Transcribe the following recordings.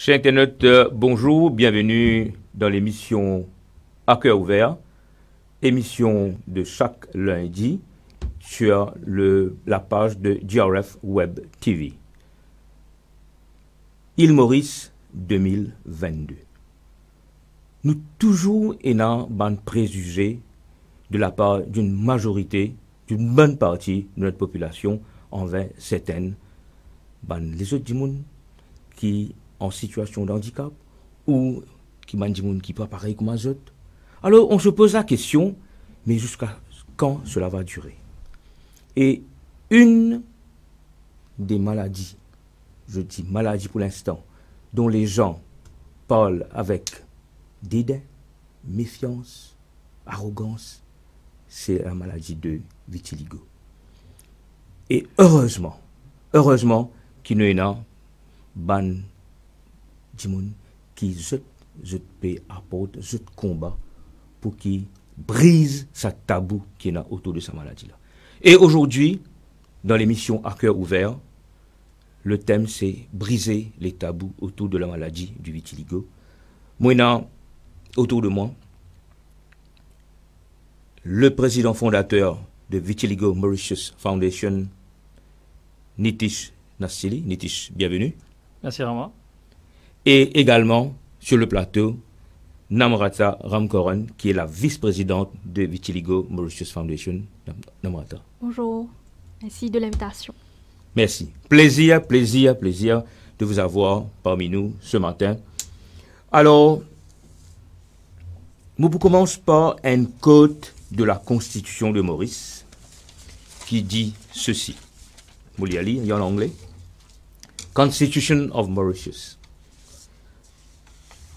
Chers internautes, bonjour, bienvenue dans l'émission À cœur ouvert, émission de chaque lundi sur la page de GRF Web TV. Île Maurice 2022. Nous toujours ayons ban préjugés de la part d'une majorité, d'une bonne partie de notre population envers certaines les autres gens qui en situation de handicap ou qui m'a dit qui pas pareil comme les autres. Alors on se pose la question, mais jusqu'à quand cela va durer? Et une des maladies, je dis maladie pour l'instant, dont les gens parlent avec dédain, méfiance, arrogance, c'est la maladie de vitiligo. Et heureusement qu'il y a ban Dimoun qui apporte ce combat pour qu'il brise ce tabou qui est autour de sa maladie-là. Et aujourd'hui, dans l'émission À cœur ouvert, le thème c'est briser les tabous autour de la maladie du vitiligo. Moi, autour de moi, le président fondateur de Vitiligo Mauritius Foundation, Nitish Nassili. Nitish, bienvenue. Merci Rama. Et également sur le plateau, Namrata Ramkoran, qui est la vice-présidente de Vitiligo Mauritius Foundation. Namrata. Bonjour, merci de l'invitation. Merci. Plaisir de vous avoir parmi nous ce matin. Alors, nous commençons par un code de la Constitution de Maurice qui dit ceci. Vous l'y allez, il y a en anglais. Constitution of Mauritius.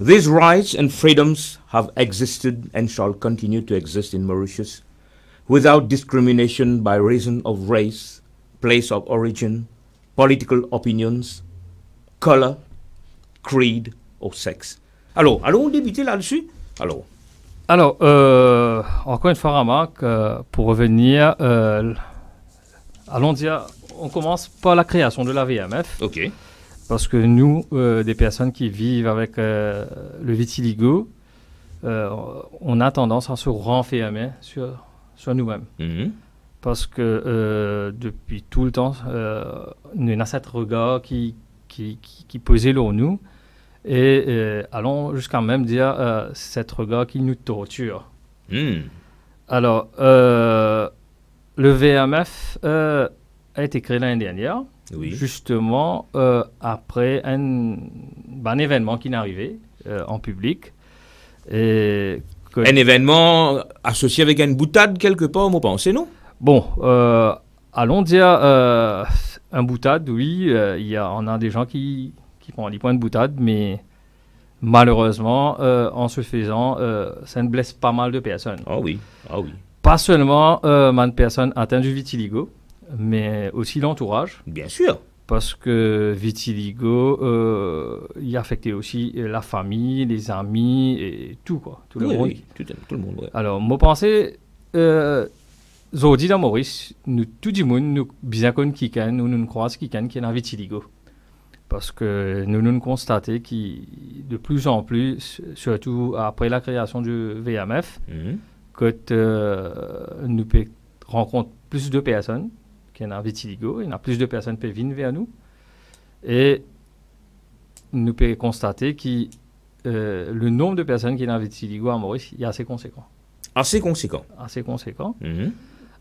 These rights and freedoms have existed and shall continue to exist in Mauritius without discrimination by reason of race, place of origin, political opinions, color, creed or sex. Alors, allons débuter là-dessus. Alors, encore une fois, Rama, pour revenir, allons dire, on commence par la création de la VMF. ok. Parce que nous, des personnes qui vivent avec le vitiligo, on a tendance à se renfermer sur nous-mêmes. Mhm. Parce que depuis tout le temps, nous avons cet regard qui pesait sur nous. Et allons jusqu'à même dire cet regard qui nous torture. Mm. Alors, le VMF a été créé l'année dernière. Oui. Justement après un événement qui est arrivé en public. Et Un événement associé avec une boutade quelque part, vous pensez, non? Bon, allons dire un boutade, oui, on a des gens qui prennent des points de boutade, mais malheureusement, en se faisant, ça ne blesse pas mal de personnes. Ah oui. Pas seulement une personne atteinte du vitiligo, mais aussi l'entourage. Bien sûr. Parce que vitiligo, il affectait aussi la famille, les amis et tout, quoi. Tout le monde. Oui, tout le monde, ouais. Alors, moi, pensais, aujourd'hui dans Maurice, nous, tout le monde, nous, bien qu'on nous croisons qui est dans vitiligo. Parce que nous constatons que de plus en plus, surtout après la création du VMF, que nous rencontrons plus de personnes qui ont vitiligo, il y a plus de personnes qui viennent vers nous. Et nous pouvons constater que le nombre de personnes qui ont vitiligo à Maurice est assez conséquent. Assez conséquent.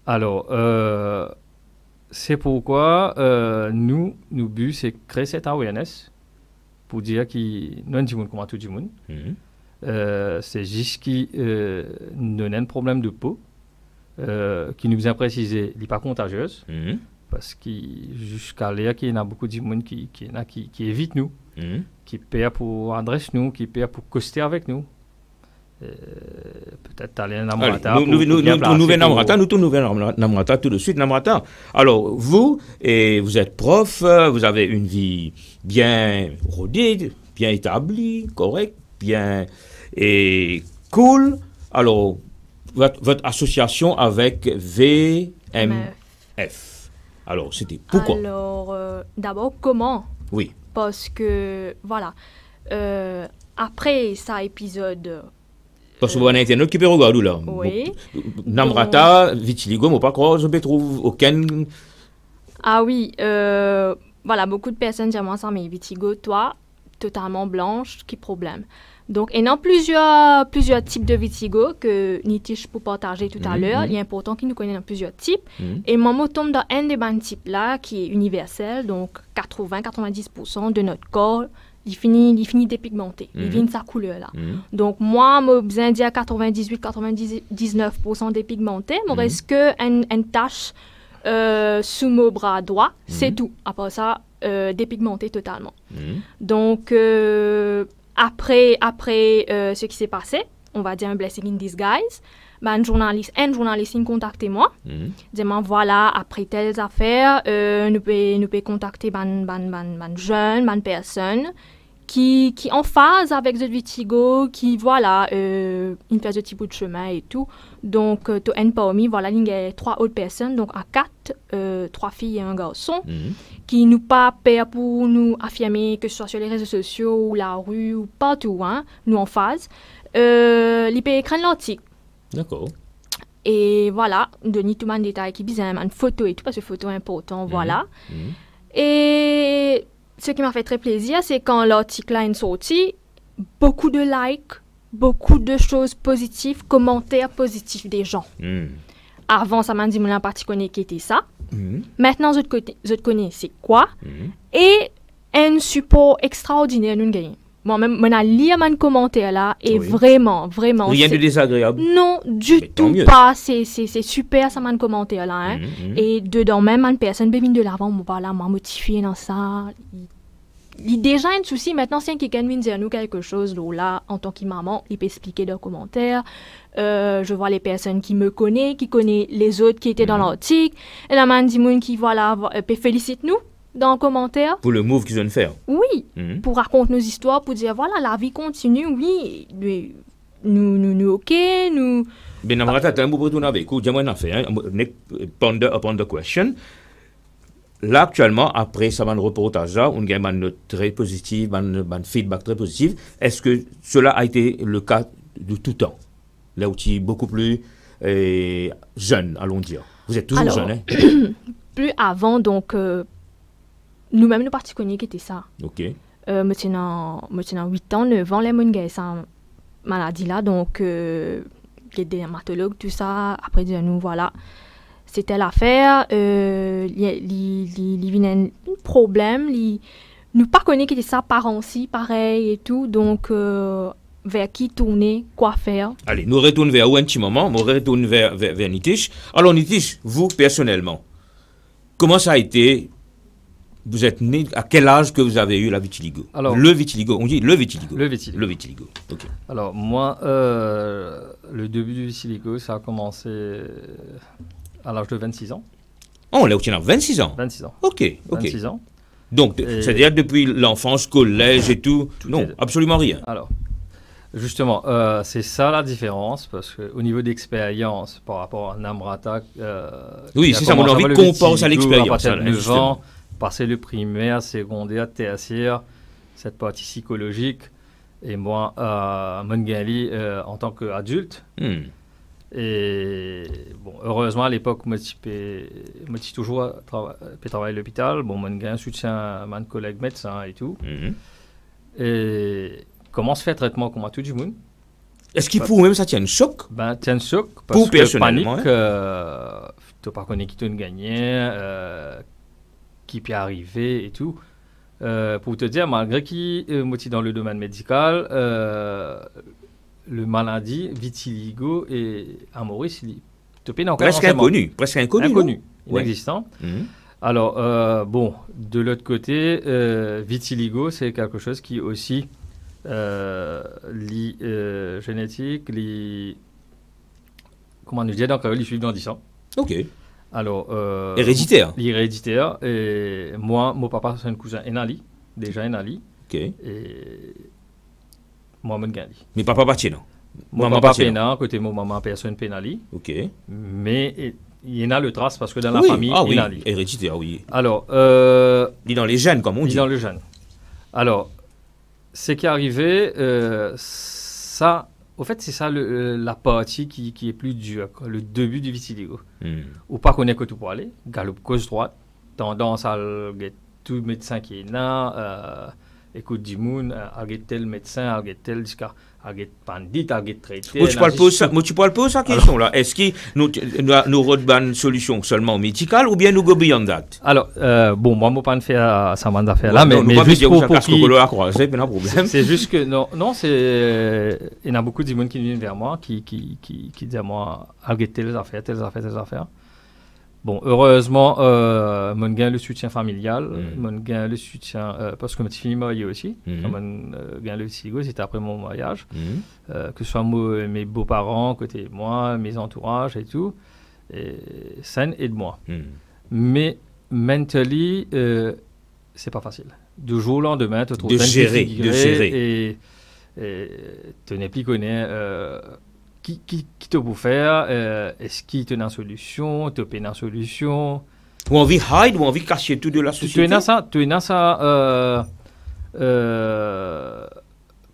Alors, c'est pourquoi nous but, c'est créer cette awareness pour dire que nous avons comme tout le monde. C'est juste que nous avons un problème de peau qui nous a précisé n'est pas contagieuse. Parce que jusqu'à là, il y a beaucoup de monde qui évite nous, qui perd pour adresser nous, qui perd pour coster avec nous. Peut-être aller à Namrata. Nous Namrata tout de suite, Namrata. Alors, vous êtes prof, vous avez une vie bien rodée, bien établie, correcte, bien et cool. Alors, votre association avec VMF. Alors, c'était pourquoi? Alors, d'abord, comment? Oui. Parce que, voilà, Après ça épisode... Parce que vous avez un autre qui peut regarder là. Oui. Namrata, vitiligo, mais pas croire, je ne trouve aucun... Ah oui, voilà, beaucoup de personnes disent moi ça, mais vitiligo, toi, totalement blanche, qui problème. Donc, il y a plusieurs types de vitiligo que Nitish peut partager tout à l'heure. Il est important qu'ils nous connaissent plusieurs types. Et moi, je tombe dans un des types là qui est universel. Donc, 80-90% de notre corps, il finit dépigmenté. Il vient de sa couleur là. Donc, moi, je besoin de dire 98-99% dépigmenté. Il me reste qu'une tache sous mon bras droit. C'est tout. Après ça, dépigmenté totalement. Donc, après ce qui s'est passé, on va dire un blessing in disguise, un journaliste a contacté moi, disant voilà, après telles affaires, nous pouvons contacter une jeune personne qui en phase avec ce vitiligo, qui voilà, une fait ce petit bout de chemin et tout. Donc, tu as parmi, voilà, il y a 3 autres personnes, donc à 4, 3 filles et un garçon, qui nous pas peur pour nous affirmer, que ce soit sur les réseaux sociaux ou la rue ou partout, hein, nous en phase. Ils peuvent écrire l'article. D'accord. Et voilà, donner tout le détail qui besoin, une photo et tout, parce que photo est important, voilà. Et ce qui m'a fait très plaisir, c'est quand l'article est sorti, beaucoup de likes, beaucoup de choses positives, commentaires positifs des gens. Avant, ça m'a dit, mon parti connaît qui était ça. Maintenant, je connais c'est quoi. Et un support extraordinaire nous gagnons. Moi-même, je lis un commentaire là et vraiment. Rien de désagréable. Non, du tout pas. C'est super, ça m'a commentaire là. Hein. Et dedans, même une personne, bébé de l'avant, m'a motivé dans ça. Il y a déjà un souci. Maintenant, si quelqu'un vient dire nous quelque chose, là, en tant que maman, il peut expliquer leurs commentaires. Je vois les personnes qui me connaissent, qui connaissent les autres qui étaient dans l'article. Et la man dit qui, voilà, peut féliciter nous dans les commentaires. Pour le move qu'ils viennent faire. Oui, pour raconter nos histoires, pour dire, voilà, la vie continue, oui, nous ok, nous... Ben, Namrata, tu as un beau retour avec vous, dis-moi, ponder upon the question. Là, actuellement, après ça, un reportage, on a une note très positive, un feedback très positif. Est-ce que cela a été le cas de tout temps? Là où tu es beaucoup plus jeune, allons dire. Vous êtes toujours jeune, hein? Plus avant, donc, nous-mêmes, nous partis connus qui était ça. Ok. Maintenant, 8 ans, 9 ans, les gens ont cette maladie-là, donc, les dermatologues, tout ça, après, nous, voilà. C'était l'affaire, il y a un problème, nous pas connaît qui était ça par aussi, pareil et tout, donc vers qui tourner, quoi faire. Allez, nous retournons vers où un petit moment, nous retournons vers Nitish. Alors Nitish, vous personnellement, comment ça a été? Vous êtes né, à quel âge que vous avez eu la vitiligo? Alors, le vitiligo, on dit le vitiligo. Le vitiligo. Le vitiligo, ok. Alors moi, le début du vitiligo, ça a commencé à l'âge de 26 ans. Oh, là où tu as 26 ans? 26 ans. Ok. 26 ans. Donc, c'est-à-dire depuis l'enfance, collège et tout? Non, absolument rien. Alors, justement, c'est ça la différence, parce qu'au niveau d'expérience, par rapport à Namrata... oui, c'est ça, mon envie qu'on pense à l'expérience. À partir de 9 ans, passer le primaire, secondaire, tertiaire, cette partie psychologique, et moi, Mongali, en tant qu'adulte. Et bon, heureusement, à l'époque, moi, j'ai toujours travaillé à l'hôpital. Bon, j'ai un soutien, mon collègue médecin et tout. Et comment se fait le traitement comme à tout le monde? Est-ce qu'il faut même ça tient un choc? Ben, tient un choc parce pour que panique, hein? tu n'as pas connu qui t'a gagné, qui peut arriver et tout. Pour te dire, malgré qui, moi, dans le domaine médical, le maladie vitiligo et à Maurice, presque inconnu, inexistant. Alors, bon, de l'autre côté, vitiligo, c'est quelque chose qui aussi génétique, comment nous dire, donc les suivent dans 10 ans. Ok. Alors, héréditaire. Héréditaire. Et moi, mon papa, c'est un cousin Enali, déjà Enali. Ok. Et moi, je gagne. Mais papa pas non. Mon papa pénal, côté mon maman, personne pénali. Ok. Mais il y en a le trace parce que dans la famille, il y en a. Héréditaire, oui. Alors, il est dans les gènes, comme on dit. Il est dans le gène. Alors, ce qui est arrivé, ça, au fait, c'est ça la partie qui est plus dure, quoi, le début du vitiligo. Ou pas qu'on est que tout pour aller, galop gauche-droite, tendance à tout médecin qui est là, écoute du monde, à tel médecin, à tel jusqu'à pandit, à traité. Tu parles pas ça question là. Est-ce que nous avons une solution seulement médicale ou bien nous go beyond that? Alors, bon, moi, je ne peux pas faire ça affaire là, mais juste pour c'est juste que non, c'est il y a beaucoup de gens qui viennent vers moi, qui disent à moi, arrête telles affaires. Bon, heureusement, mon gain le soutien familial, mon gain le soutien parce que je suis marié aussi. Mon gain le vitiligo, c'était après mon mariage, que ce soit mes beaux-parents, côté moi, mes entourages et tout, et ça aide moi. Mais mentally, c'est pas facile. Du jour au lendemain, tu te trouves de gérer et tu n'es plus connu. Qui te peut faire, est-ce qu'il te a une solution, te paie une solution. Ou envie hide, ou envie cacher tout de la société. Tu as ça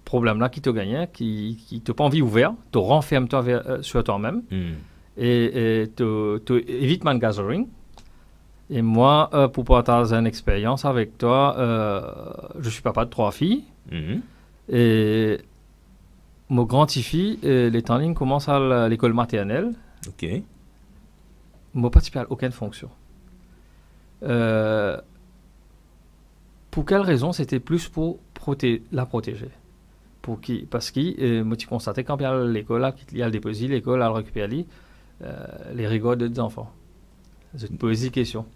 problème-là qui te gagne, qui te pas envie ouvert, te renferme sur toi-même, et tu évites man gathering. Et moi, pour partager une expérience avec toi, je suis papa de 3 filles, et mon grand-fille, les en ligne commence à l'école maternelle. Ok. Moi, participé à aucune fonction. Pour quelle raison? C'était plus pour la protéger. Parce que moi, tu constatais quand il y a l'école, il y a le déposit, l'école, elle récupère les rigoles des enfants. Je te pose des questions.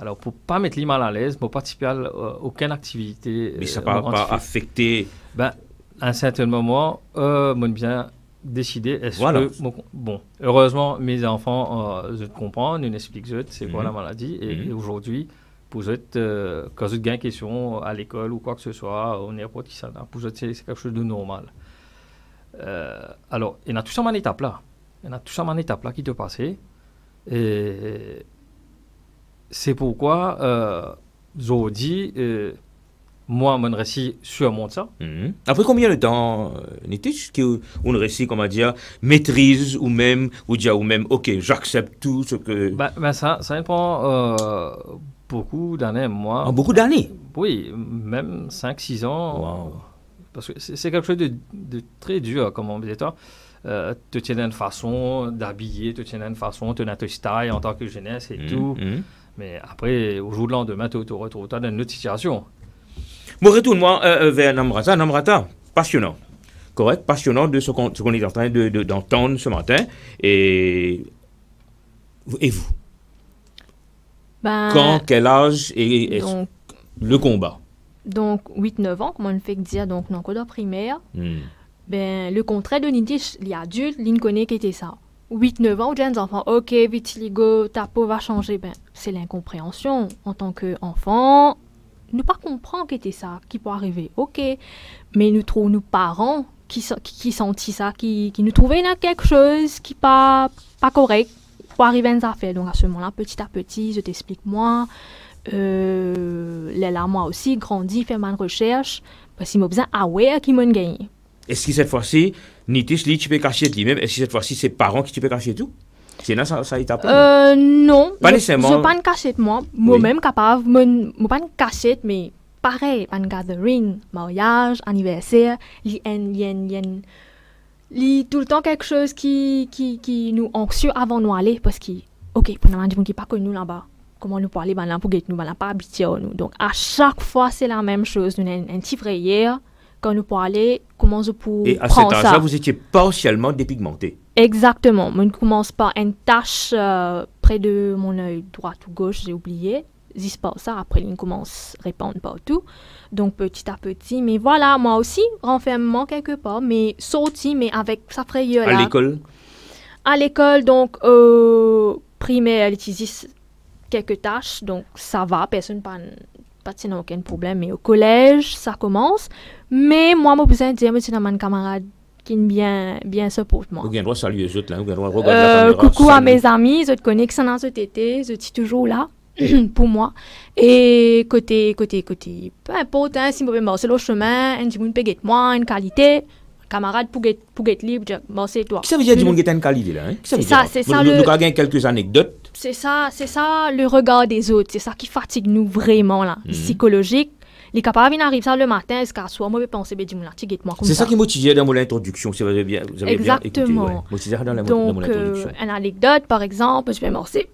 Alors, pour ne pas mettre les mal à l'aise, pour participer à aucune activité. Mais ça ne va pas affecter. À un certain moment, mon bien décidé. Voilà. Bon, heureusement, mes enfants, je comprends, nous expliquent c'est quoi la maladie. Et aujourd'hui, pour eux, quand je gagne question à l'école ou quoi que ce soit, on est n'importe qui ça, pour eux, c'est quelque chose de normal. Alors, il y a tout ça en étape là. Qui te passe. Et c'est pourquoi, aujourd'hui, moi, mon récit surmonte ça. Après combien de temps, Nitish, qu'on récit, comment dire, maîtrise ou même, ok, j'accepte tout ce que... Ça prend beaucoup d'années, moi. Ah, beaucoup d'années? Oui, même 5-6 ans. Wow. Parce que c'est quelque chose de très dur, comme on disait toi. Tu tiens une façon d'habiller, tu tiens une façon, tu as un style en tant que jeunesse et tout. Mais après, au jour de lendemain, tu te retrouves dans une autre situation. Bon, retourne-moi vers Namrata. Namrata, passionnant. Correct? Passionnant de ce qu'on est en train d'entendre ce matin. Et vous? Quand, quel âge et donc, le combat? Donc, 8-9 ans, comme on fait dire, donc, dans le code primaire. Le contraire de Nitish, les adultes, ils ne connaissent qu'était ça. 8-9 ans, jeunes enfants, ok, vitiligo, ta peau va changer. C'est l'incompréhension en tant qu'enfant. Nous pas comprendre que c'était ça qui peut arriver, ok, mais nous trouvons nos parents qui sentent ça, qui nous trouvaient là quelque chose qui pas correct pour arriver à une affaire. Donc à ce moment-là, petit à petit, je t'explique moi, là moi aussi grandis, fais ma recherche parce qu'il m'a besoin aware qui m'ont gagné. Est-ce que cette fois-ci, Nitish tu peux cacher lui-même? Est-ce que cette fois-ci, c'est parents qui tu peux cacher tout? C'est là ça étape non, pas nécessairement. Je pas une cachette moi-même capable, moi pas une cachette mais pareil, un gathering, mariage, anniversaire, li tout le temps quelque chose qui nous anxieux avant nous aller parce que OK, pendant des gens qui pas connu là-bas, comment nous parler là pour que nous pas habituer nous. Donc à chaque fois c'est la même chose, nous un petit frère quand nous parler comment je pour et à cet âge-là, vous étiez partiellement dépigmenté. Exactement. Je commence par une tache près de mon œil droit ou gauche, j'ai oublié. Juste par ça, après, il commence à répandre partout. Donc, petit à petit. Mais voilà, moi aussi, renfermement quelque part, mais sorti, mais avec sa frayeur-là. À l'école? À l'école, donc, primaire, elle utilise quelques tâches, donc ça va, personne n'a aucun problème. Mais au collège, ça commence. Mais moi, je besoin de dire, monsieur, mon camarade, qui bien supporte moi. Vous avez droit de saluer les autres là, vous avez droit de regarder la caméra. Coucou à mes amis, je te connais que ça dans ce tété, je suis toujours là. pour moi. Et côté, peu importe, hein, si je vais marcher le chemin, un petit monde peut être moi, une qualité, camarade pour être libre, bon, c'est toi. Ça veut dire que tu as une qualité là, hein? C'est ça. Nous avons quelques anecdotes. C'est ça, le regard des autres, c'est ça qui fatigue nous vraiment là, psychologique. Les capables arrivent ça le matin, est-ce qu'à soi, moi je pense que moi comme c'est ça qui motivait dans mon introduction, si vous avez bien exactement. Motivé dans mon introduction. Une anecdote par exemple, je vais marcher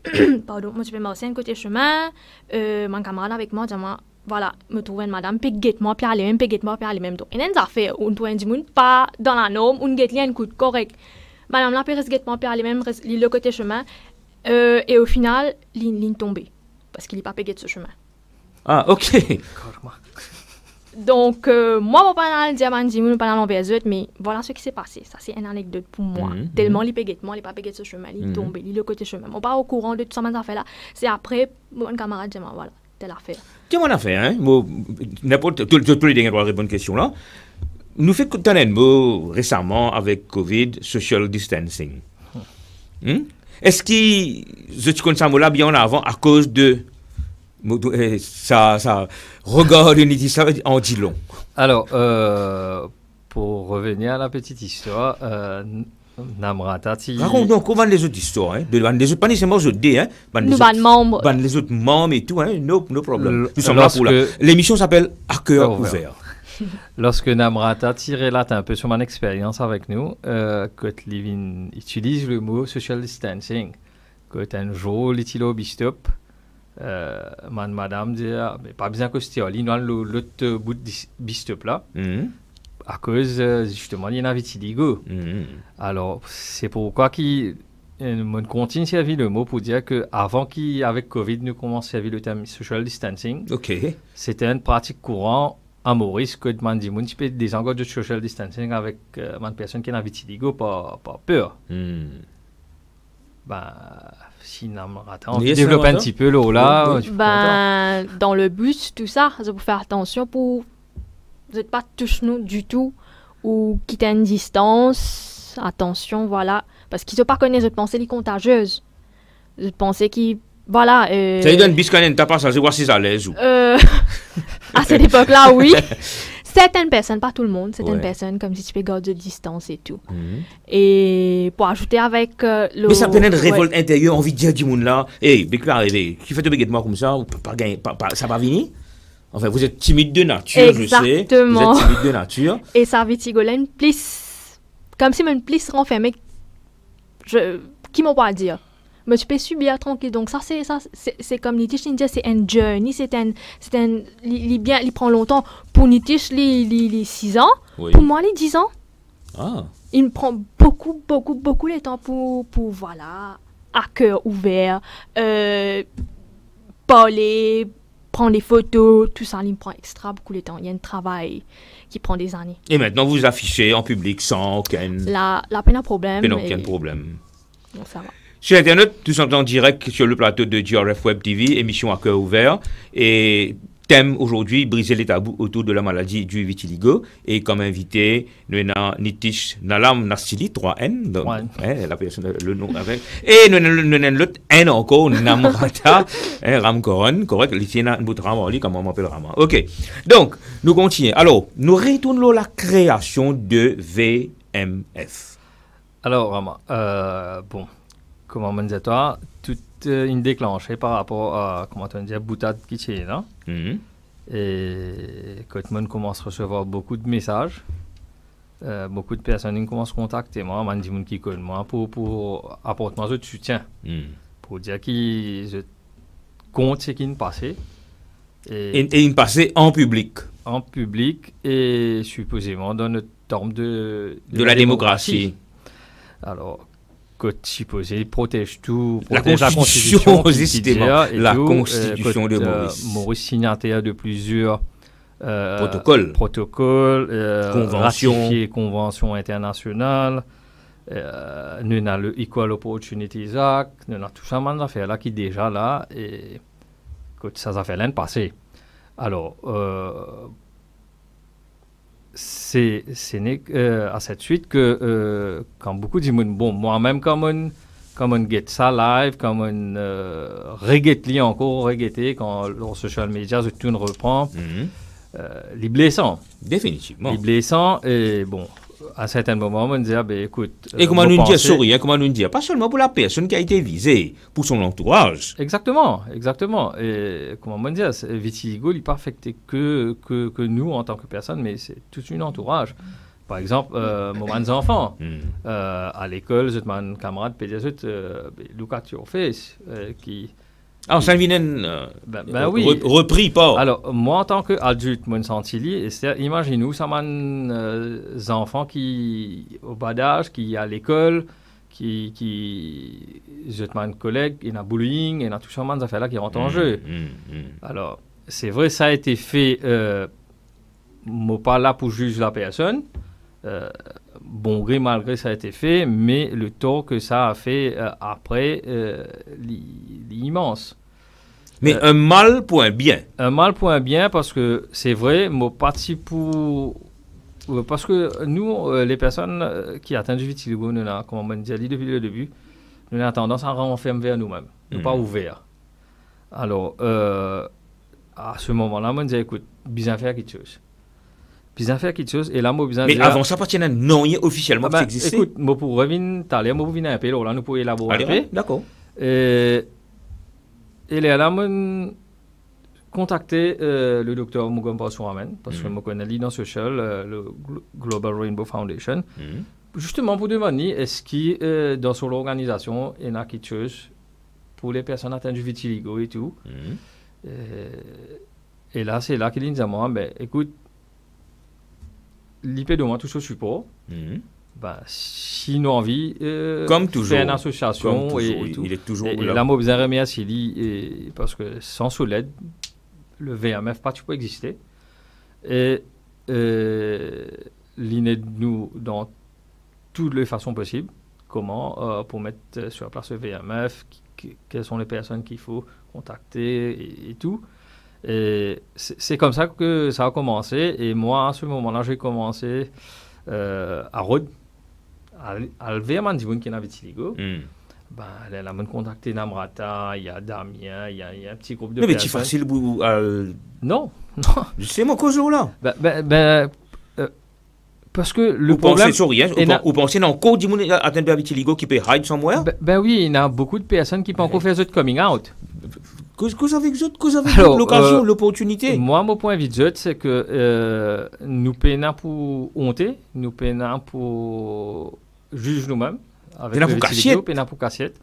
un côté chemin, mon camarade avec moi dit moi voilà, me trouver une madame puis guette-moi puis aller même donc. Et une affaire, on doit un monde pas dans la norme, on guette un coup correct. Madame là puis reste guette-moi puis aller même le côté chemin et au final, ligne tombée parce qu'il n'est pas payé de ce chemin. Ah, ok. Donc, moi, je ne vais pas dire à je ne vais pas dans l'envers, mais voilà ce qui s'est passé. Ça, c'est une anecdote pour moi. Tellement il payait moi, il n'est pas payé de ce chemin, il est tombé, il est le côté chemin. Je ne suis pas au courant de tout ça, mais là. C'est après, mon camarade dit, voilà, telle affaire. C'est mon affaire, hein. N'importe tous les dernières bonnes questions là. Nous faisons un mot récemment avec Covid, social distancing. Est-ce que je te connais ça là bien en avant à cause de ça regarde une ça en dit long. Alors, pour revenir à la petite histoire, Namrata, raconte donc comment les autres histoires, hein, les autres pas nécessairement je dis, hein, les autres membres et tout, hein, no problème. Nous sommes là pour là. L'émission s'appelle À cœur ouvert. Lorsque Namrata tirait là un peu sur mon expérience avec nous, quand Livin utilise le mot social distancing, quand un jour l'utile bistop. Madame dit mais pas besoin que c'était l'autre bout de bistop là à cause justement il y en avait vitiligo. Alors c'est pourquoi on continue à servir le mot pour dire que avant qu'avec Covid nous commençons à servir le terme social distancing. C'était une pratique courante à Maurice que man dit tu peux des engagements de social distancing avec une personne qui a vitiligo pas peur. Si on développe un petit peu là. Dans le bus, tout ça, c'est pour faire attention pour vous n'êtes pas touche nous du tout ou quitter une distance. Attention, voilà, parce qu'ils ne pas connaissent votre pensée les contagieuses. Je pensais qu'ils voilà. Ça lui donne biscanne, t'as pas ça, je vois si ça l'aise ou. À cette époque-là, oui. Certaines personnes, pas tout le monde, certaines personnes, comme si tu peux garder de distance et tout. Et pour ajouter avec le... Mais ça peut être une révolte intérieure, envie de dire du monde là, hey, Big pas arrivé, qui fait de moi comme ça, ça va venir? Enfin, vous êtes timide de nature, exactement. Je sais. Vous êtes timide de nature. Et ça vitigolène plus, comme si mon plus renfermé, qui m'ont pas à dire. Mais tu peux subir tranquille. Donc ça c'est comme Nitish Ninja, c'est un journey, il prend longtemps. Pour Nitish, les 6 ans. Oui. Pour moi, les 10 ans. Il me prend beaucoup de temps pour voilà, à cœur ouvert, parler, prendre des photos, tout ça, il me prend extra beaucoup de temps. Il y a un travail qui prend des années. Et maintenant, vous affichez en public sans aucun... La peine à problème. Peine aucun problème. Bon, ça va. Sur Internet, tout sont en direct sur le plateau de GRF Web TV, émission à cœur ouvert. Et thème aujourd'hui, briser les tabous autour de la maladie du vitiligo. Et comme invité, nous avons Nitish Nalam Nastili, 3N, donc, la personne, le nom avec. Et nous avons l'autre N encore, Namrata Ramkoron, correct, l'Itiena Nbutramali, comme on m'appelle Rama. Ok, donc, nous continuons. Alors, nous retournons à la création de VMF. Alors, Rama, bon. Comment on dit toi, toute une déclenchée par rapport à, comment on dit, boutade qui est là. Et quand on commence à recevoir beaucoup de messages, beaucoup de personnes commencent à contacter moi, man dit qui connaît moi pour apporter moi de soutien, pour dire qu'ils comptent ce qui nous passait. Et une passée en public. En public et supposément dans notre terme de la démocratie. Alors, que supposé protège tout, protège la Constitution, la Constitution de Maurice. Maurice signataire de plusieurs protocoles, conventions internationales. Nous avons le Equal Opportunities Act, nous avons tout ça des affaires là qui déjà là et que ça fait l'année passée. Alors c'est à cette suite que quand beaucoup disent bon moi-même comme comme on get ça live, comme on reggae encore, reggaeté, quand le social media, tout reprend. Les blessants. Définitivement. Les blessants, et bon, à certains moments, on dit, écoute... Et comment nous dire, sorry, comment nous dire, pas seulement pour la personne qui a été visée, pour son entourage. Exactement. Et comment on dit, vitiligo, il n'est pas affecté que nous en tant que personne, mais c'est tout un entourage. Par exemple, mes enfants, à l'école, j'ai un camarade pédiatre, Lucas Turface, qui... Ah, ça vient oui. repris pas. Alors, moi, en tant qu'adulte, je me sens imaginez-vous, ça m'a des enfants qui, au bas d'âge, qui à l'école, qui j'ai un collègue, il y a bullying, il y a tout ça, des affaires-là qui rentrent en jeu. Alors, c'est vrai, ça a été fait, je ne suis pas là pour juger la personne. Bon gré, malgré ça a été fait, mais le tort que ça a fait après, l'immense. Mais un mal pour un bien. Un mal pour un bien, parce que c'est vrai, moi, parti pour... Parce que nous, les personnes qui atteignent du vitiligo, nous avons, comme on dit depuis le début, nous avons tendance à renfermer vers nous-mêmes, nous pas ouverts. Alors, à ce moment-là, on dit, écoute, besoin faire quelque chose. Besoin faire quelque chose, et là, moi, besoin mais avant ça, pas de non officiellement qui existait. Écoute, moi, pour revenir, moi, pour venir un peu, là, nous pouvons élaborer un peu. D'accord. Et là, on contacté le docteur Mugomba Souramen, parce que je connais l'Idan Social, le Global Rainbow Foundation, justement pour demander est-ce qu'il dans son organisation, il y a quelque chose pour les personnes atteintes du vitiligo et tout. Et là, c'est là qu'il dit à moi, écoute, l'IP de moi, tout ce support. Si nous envie, comme toujours, faire une association comme et tout. Il est toujours et là. Là, moi, besoin remercier lui, parce que sans son aide, le VMF pas peut exister. Et l'aide nous dans toutes les façons possibles. Comment pour mettre sur la place le VMF, quelles sont les personnes qu'il faut contacter et tout. Et c'est comme ça que ça a commencé. Et moi, à ce moment-là, j'ai commencé à Rhodes, à lever un petit qui est dans vitiligo. Elle a contacté Namrata, il y a Damien, il y a un petit groupe de personnes. Mais c'est facile pour... Non. C'est mon cause là. Parce que le problème... Vous pensez encore du monde atteint de vitiligo qui peut hide somewhere? Oui, il y a beaucoup de personnes qui peuvent encore faire ce coming out. Qu'est-ce que vous avez l'occasion, l'opportunité? Moi, mon point de vue, c'est que nous peinons pour honter, nous peinons pour juger nous-mêmes. Avec le vitiligo, peinons pour cassette.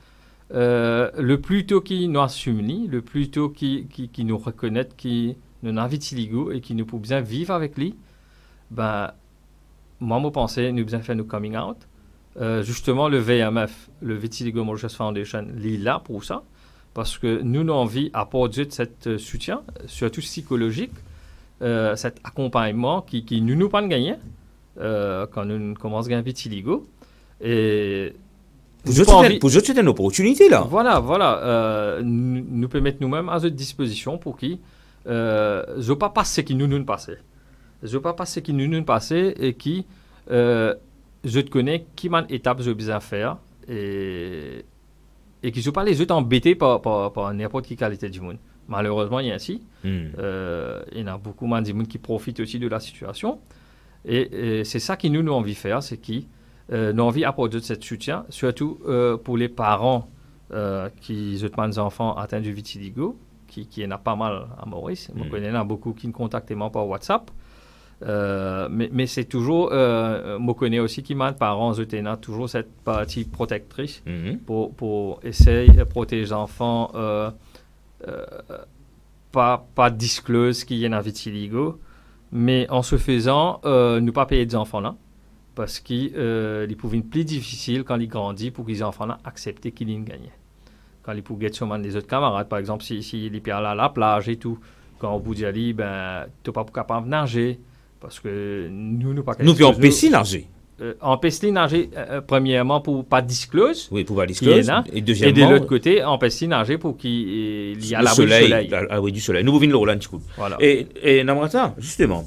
Le plus tôt qui nous assume, le plus tôt qui nous reconnaît qui nous avons vitiligo et qui nous peut bien vivre avec lui, moi, je pense nous bien faire nos coming out. Justement, le VMF, le Vitiligo Mauritius Foundation, il est là pour ça. Parce que nous avons envie d'apporter cet soutien, surtout psychologique, cet accompagnement qui nous pas gagner quand nous commençons à gagner vitiligo. Et pour eux, c'est une opportunité là. Voilà. Nous pouvons mettre nous-mêmes à notre disposition pour qui je pas passer ce qui nous passe. Je pas passer ce qui nous passe et qui je te connais qui m'a étape je besoin faire et qui ne sont pas les autres embêtés par n'importe quelle qualité du monde. Malheureusement, il y a ainsi. Il y a beaucoup de monde qui profitent aussi de la situation. Et c'est ça qui nous envie de faire, c'est qui nous envie d'apporter ce soutien, surtout pour les parents qui ont des enfants atteints du vitiligo, qui en a pas mal à Maurice. Je connais beaucoup qui me contactent par WhatsApp. Mais c'est toujours, je connais aussi qui m'a parents toujours cette partie protectrice pour essayer de protéger les enfants, pas disclose qu'il y a un vitiligo, mais en se faisant, ne pas payer des enfants là, parce qu'il pouvait être plus difficile quand ils grandissent pour que les enfants là acceptent qu'ils gagnent. Quand ils pouvaient être les autres camarades, par exemple, si ils parlent à la plage et tout, quand on vous dit, tu n'es pas capable de nager. Parce que nous pas nous, puis empêcher nager. Empêcher nager, premièrement, pour pas disclose. Oui, pour pas disclose. Et deuxièmement, et de l'autre côté, empêcher nager pour qu'il y a la soleil. Du soleil. Nous venons là, voilà. Et Namrata, justement,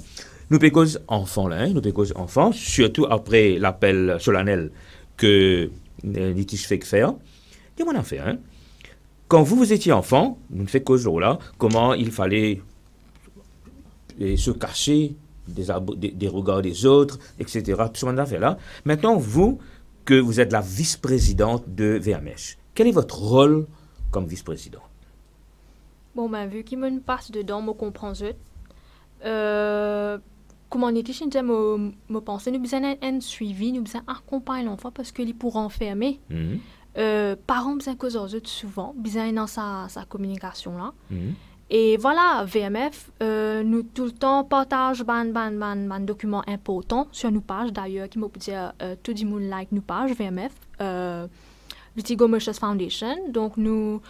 nous pécons enfants là, nous pécons enfants, surtout après l'appel solennel que l'ITIS fait faire. dis-moi en fait, hein. Quand vous étiez enfant, nous ne fait que ce jour-là, comment il fallait se cacher des regards des autres, etc. Tout ce qu'on a fait là. Maintenant, vous, que vous êtes la vice-présidente de VMH, quel est votre rôle comme vice-présidente? Bon, ben, vu qu'il me passe dedans, je comprends. Comment on était chez nous, je pense, nous besoin un suivi, nous besoin accompagner l'enfant parce qu'il pourra enfermer. Parents besoin causer souvent, besoin dans sa communication là. Et voilà, VMF, nous tout le temps partage ban documents importants sur nos pages d'ailleurs, qui m'ont dire tout le monde like nos pages VMF, Vitigo Merchants Foundation. Donc nous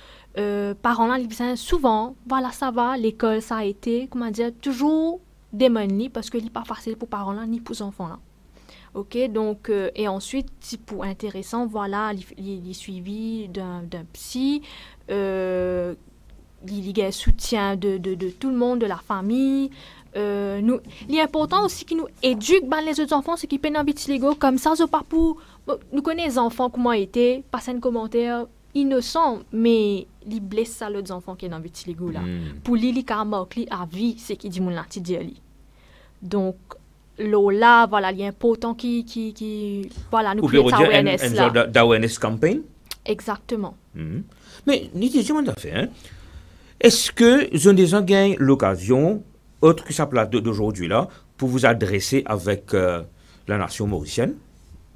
parents là, ils besoin souvent, voilà ça va, l'école ça a été, comment dire, toujours des money parce que c'est pas facile pour parents là ni pour enfants là. Ok, donc et ensuite si pour intéressant, voilà, les suivis d'un psy. Il y a un soutien de tout le monde, de la famille. Il est important aussi qu'ils nous éduquent les autres enfants, ce qui peuvent habiter légaux. Comme ça, c'est pas pour... Nous connaissons les enfants, comment ils étaient, passer un commentaire innocent, mais ils blessent ça, les enfants qui sont dans habiter légaux là. Pour lui, ils ont marqué à vie, c'est qui dit mon lati dire lui. Donc, là, voilà, il est important qui voilà, nous créons cette awareness là. Un genre d'awareness campaign? Exactement. Mais, nous disons, on a fait, hein? Est-ce que vous avez déjà gagné l'occasion, autre que sa place d'aujourd'hui là, pour vous adresser avec la nation mauricienne?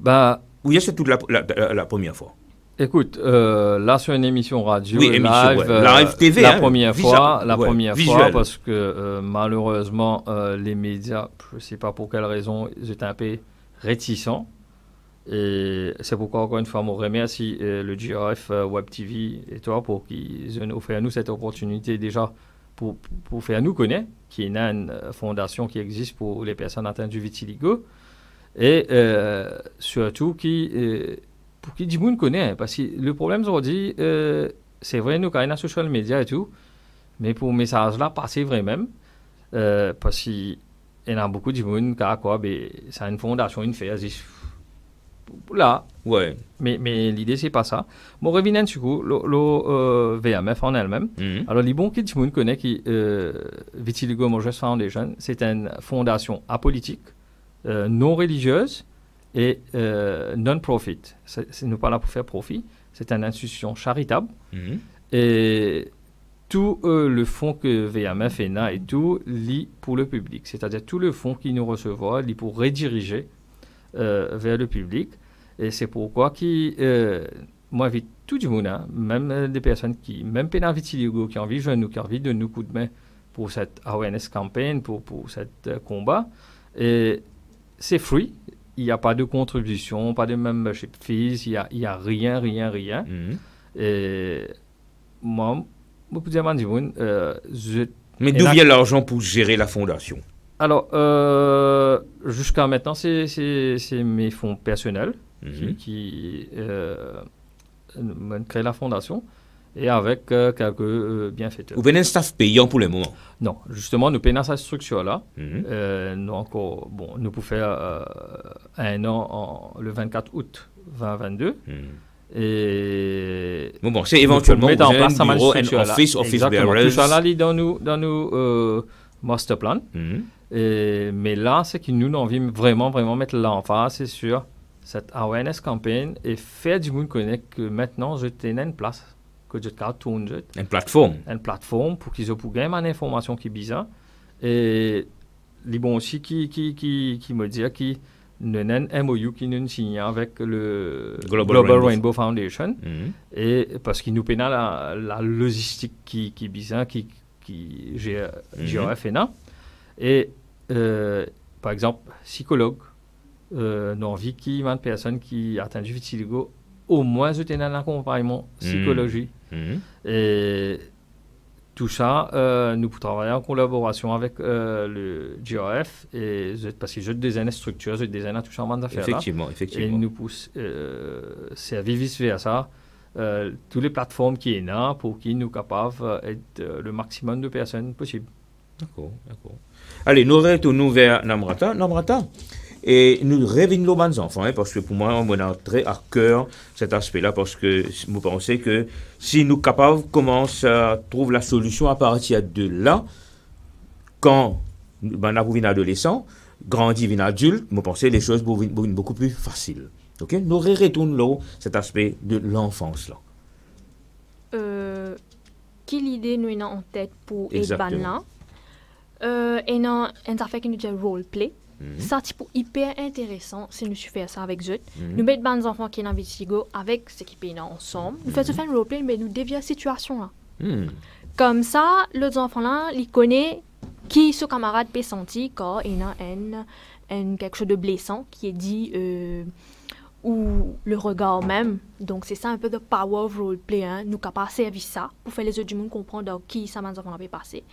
Ou est-ce que c'est toute la première fois? Écoute, là sur une émission radio, oui, live TV, la première fois, visuel. Parce que malheureusement les médias, je ne sais pas pour quelle raison, ils étaient un peu réticents. Et c'est pourquoi, encore une fois, je remercie le GRF Web TV et toi pour qu'ils ont offert à nous cette opportunité déjà pour faire nous connaître, qui est une fondation qui existe pour les personnes atteintes du vitiligo. Et surtout, pour qui du monde connaît. Parce que le problème aujourd'hui, c'est vrai, nous, quand on a social media et tout, mais pour le message là, passer vraiment, parce qu'il y a beaucoup de monde qui a quoi, c'est une fondation, une fait, là, ouais. Mais l'idée, c'est pas ça. Bon, revenons du coup, le VMF en elle-même. Alors, les bons qui tout le monde connaît qui Vitiligo Merchants Foundation, c'est une fondation apolitique, non religieuse et non-profit. C'est nous pas là pour faire profit. C'est une institution charitable. Et tout le fonds que VMF est là et tout, lit pour le public. C'est-à-dire tout le fonds qui nous recevra, lit pour rediriger vers le public. Et c'est pourquoi moi, j'invite tout le monde, hein, même des personnes qui, même pénal vitiligo, qui ont envie de nous, qui ont envie de nous coup de main pour cette awareness campaign, pour cet combat. Et c'est free. Il n'y a pas de contribution, pas de membership fees, il n'y a rien. Et moi, je peux dire, mais d'où vient l'argent pour gérer la fondation? Alors, jusqu'à maintenant, c'est mes fonds personnels qui créent la fondation et avec quelques bienfaiteurs. Vous avez un staff payant pour le moment? Non, justement, nous payons cette structure-là. Nous, encore, nous pouvons faire un an le 24 août 2022. Et bon, c'est éventuellement mettre en place un bureau, un office bearers. Tout ça là, dans nos master plan. Mais là, c'est que nous avons vraiment mettre l'emphase, c'est sur cette awareness campaign et faire du monde connaître que maintenant, je tenais une place, que je tourne. Une plateforme. Une plateforme pour qu'ils aient gagner une information qui est bizarre. Et les bons aussi qui me disent qu'il y a un MOU qui nous signe avec le Global Rainbow Foundation. Et parce qu'ils nous peinent la logistique qui est bizarre, qui GRF est là. Et par exemple, psychologue, dans vie qui une personne qui a atteint du vitiligo, au moins je tenais un accompagnement psychologie. Et tout ça, nous travaillons en collaboration avec le GRF et parce que je design structure, je design tout ça en affaires. Effectivement. Et nous pousse servir vice versa. Toutes les plateformes qui sont là pour qu'ils nous capables d'être le maximum de personnes possible. D'accord. Allez, nous retournons vers Namrata. Namrata, Et nous revenons aux bonnes enfants, hein, parce que pour moi, on a très à cœur cet aspect-là, parce que vous pensez que si nous capables commencer à trouver la solution à partir de là, quand on a une adolescent, grandit, une adulte, vous pensez les choses vont beaucoup plus faciles. Ok? Nous retournons là cet aspect de l'enfance là. Quelle idée nous avons en tête pour aider là? Et non, on a fait qu'il nous dit roleplay. Ça, c'est hyper intéressant si nous faisons ça avec eux. Nous mettons des enfants qui sont en Vitigo avec ce qui est ensemble. Nous faisons un roleplay, mais nous dévions la situation là. Comme ça, les enfants là, ils connaissent qui ce camarade peut sentir quand il y a quelque chose de blessant qui est dit ou le regard même. Donc, c'est ça un peu de power of roleplay. Hein. Nous avons servi ça pour faire les autres du monde comprendre qui ça m'a peut passer.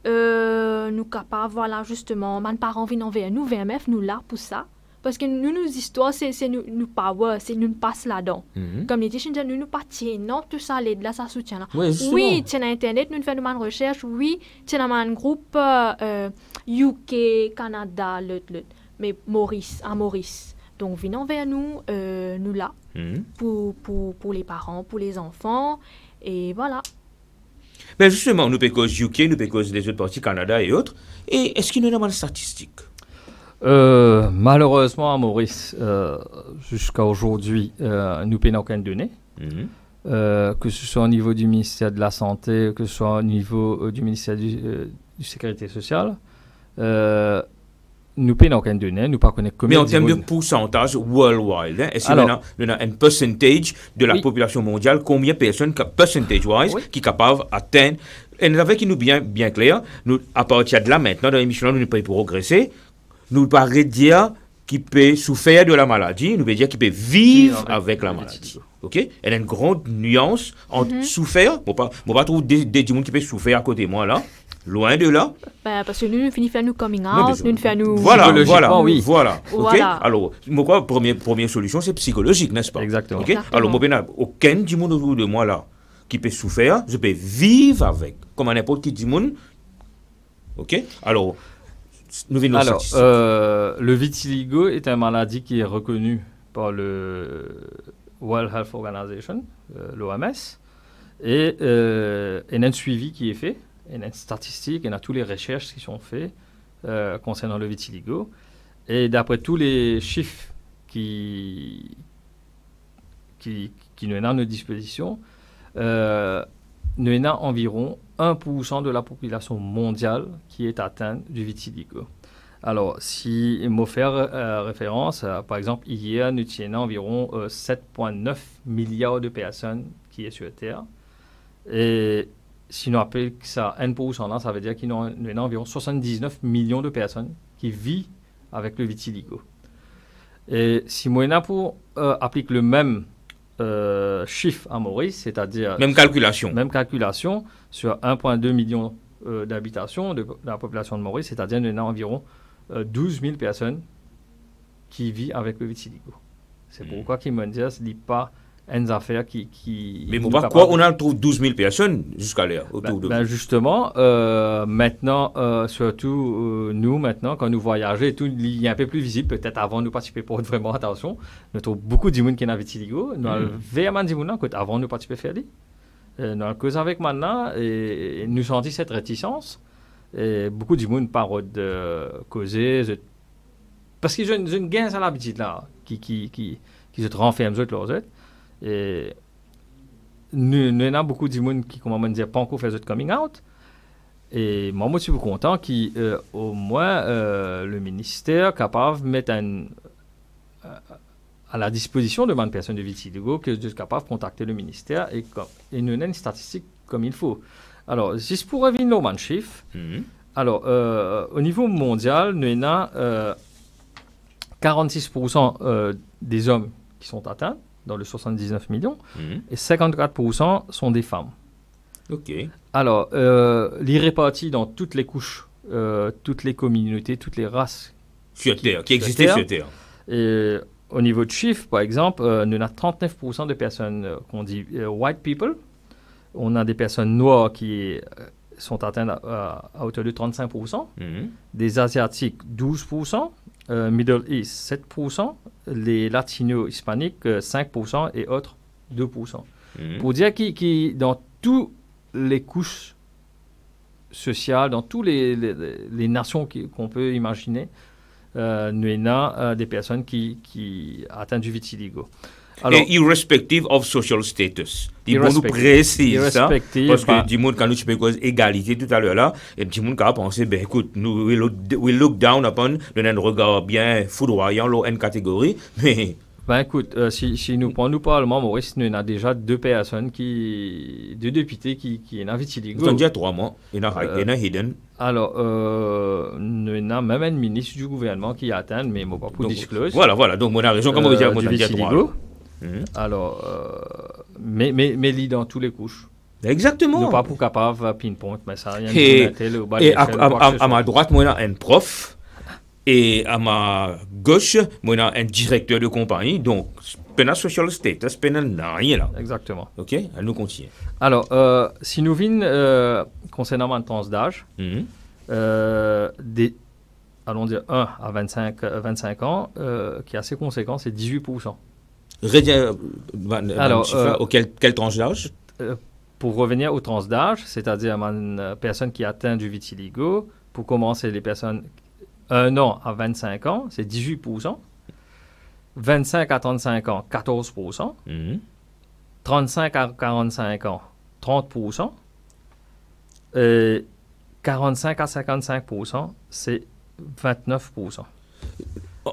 Nous capables, voilà, justement, mes parents viennent envers nous, VMF, nous là pour ça. Parce que nous, nos histoires, c'est nous power, c'est nous passe là-dedans. Comme les dit, nous pas non, tout ça, l'aide là, ça soutient là. Oui, c'est sur Internet, nous faisons une recherche, oui, c'est dans un groupe UK, Canada, mais Maurice. Donc, venez envers nous, nous là, pour les parents, pour les enfants, et voilà. Ben justement, nous pécos UK, nous pécos les autres parties, Canada et autres. Et est-ce qu'il y a des statistiques? Malheureusement, à Maurice, jusqu'à aujourd'hui, nous n'avons aucune donnée. Que ce soit au niveau du ministère de la Santé, que ce soit au niveau du ministère du Sécurité sociale. Nous n'avons aucune donnée, nous ne connaissons pas combien. Mais en termes de pourcentage worldwide, hein, est-ce qu'il y a un percentage de la population mondiale, combien de personnes, percentage-wise, qui sont capables d'atteindre? Et nous avons qui nous bien clair, nous, à partir de là, maintenant, dans l'émission, nous ne pouvons pas progresser. Nous ne pouvons pas dire qu'il peut souffrir de la maladie, nous pouvons dire qu'il peut vivre avec la maladie. Ok? Il y a une grande nuance entre souffrir, je ne pas trouver des gens qui peuvent souffrir à côté de moi là. Loin de là. Parce que nous finissons nous coming out, nous faisons nous... Voilà. Okay? Alors, moi, première solution, c'est psychologique, n'est-ce pas? Exactement. Okay? Alors, moi, aucun du monde autour de moi là qui peut souffrir, je peux vivre avec, comme n'importe qui du monde. Ok? Alors, nous venons le vitiligo est une maladie qui est reconnue par le World Health Organization, l'OMS, et il y a un suivi qui est fait. Il y a une statistique, il y a toutes les recherches qui sont faites concernant le vitiligo. Et d'après tous les chiffres qui nous sont à notre disposition, nous avons environ 1% de la population mondiale qui est atteinte du vitiligo. Alors, si je me fais référence, par exemple, hier, nous avons environ 7,9 milliards de personnes qui sont sur Terre. Et si nous appelons ça 1%, là, ça veut dire qu'il y a environ 79 millions de personnes qui vivent avec le vitiligo. Et si moi, pour appliquer le même chiffre à Maurice, c'est-à-dire... Même calculation sur 1,2 million d'habitations de la population de Maurice, c'est-à-dire qu'il y a environ 12 000 personnes qui vivent avec le vitiligo. C'est pourquoi qu'ils me disent qu'il n'y a pas une affaire qui mais pourquoi on en trouve 12 000 personnes jusqu'à là autour de justement, maintenant, surtout nous, maintenant, quand nous voyageons, tout, il y a un peu plus visible, peut-être avant nous participer pour vraiment attention. Nous trouvons beaucoup de monde qui ont vitiligo. Nous avons vraiment de monde avant nous participer faire des. Nous avons cause avec maintenant et nous sentons cette réticence. Et beaucoup de monde parlent de causer. Parce que j'ai une gain à l'habitude là, qui se renferment leurs autres. Et nous avons beaucoup de monde qui, comment dire, pas encore fait ce coming out. Et moi, je suis content qu'au moins le ministère est capable de mettre à la disposition de une personne de vitiligo que je suis capable de contacter le ministère et nous avons une statistique comme il faut. Alors, juste pour revenir au chiffre, alors, au niveau mondial, nous avons 46% des hommes qui sont atteints dans les 79 millions, et 54% sont des femmes. Ok. Alors, les répartis dans toutes les couches, toutes les communautés, toutes les races qui existaient sur Terre. Et au niveau de chiffres, par exemple, nous avons 39% de personnes qu'on dit white people. On a des personnes noires qui sont atteintes à hauteur de 35%, des asiatiques 12%, Middle East 7%, les latino-hispaniques 5% et autres 2%. Pour dire que dans toutes les couches sociales, dans toutes les nations qu'on peut imaginer, nous avons des personnes qui atteignent du vitiligo. Alors, et irrespective of social status. Il faut nous préciser ça, parce que du monde, quand nous parlons d'égalité tout à l'heure là, et du monde qui a pensé, ben écoute, nous we look down upon, nous avons un regard bien foudroyant, une catégorie, mais... Ben écoute, si nous prenons Parlement Maurice, nous avons déjà deux députés qui sont en vitiligo. Vous en dites 3 mois, il y en a hidden. Alors, nous avons même un ministre du gouvernement qui atteint, mais il ne pas pour disclose. Voilà, donc on a raison, comme on dit, du vitiligo. Alors, mais lit dans toutes les couches. Exactement. Nous pas pour capable pinpoint, mais ça rien et à ma droite, moi, j'ai un prof. Et à ma gauche, moi, j'ai un directeur de compagnie. Donc, c'est un social status, c'est rien là. Exactement. OK, elle nous continue. Alors, si nous venons concernant la tranche d'âge, allons dire 1 à 25 ans, qui est assez conséquent, c'est 18%. Alors, quelle tranche d'âge? Pour revenir aux tranches d'âge, c'est-à-dire une personne qui atteint du vitiligo, pour commencer, les personnes 1 an à 25 ans, c'est 18%. 25 à 35 ans, 14%. 35 à 45 ans, 30%. 45 à 55%, c'est 29%.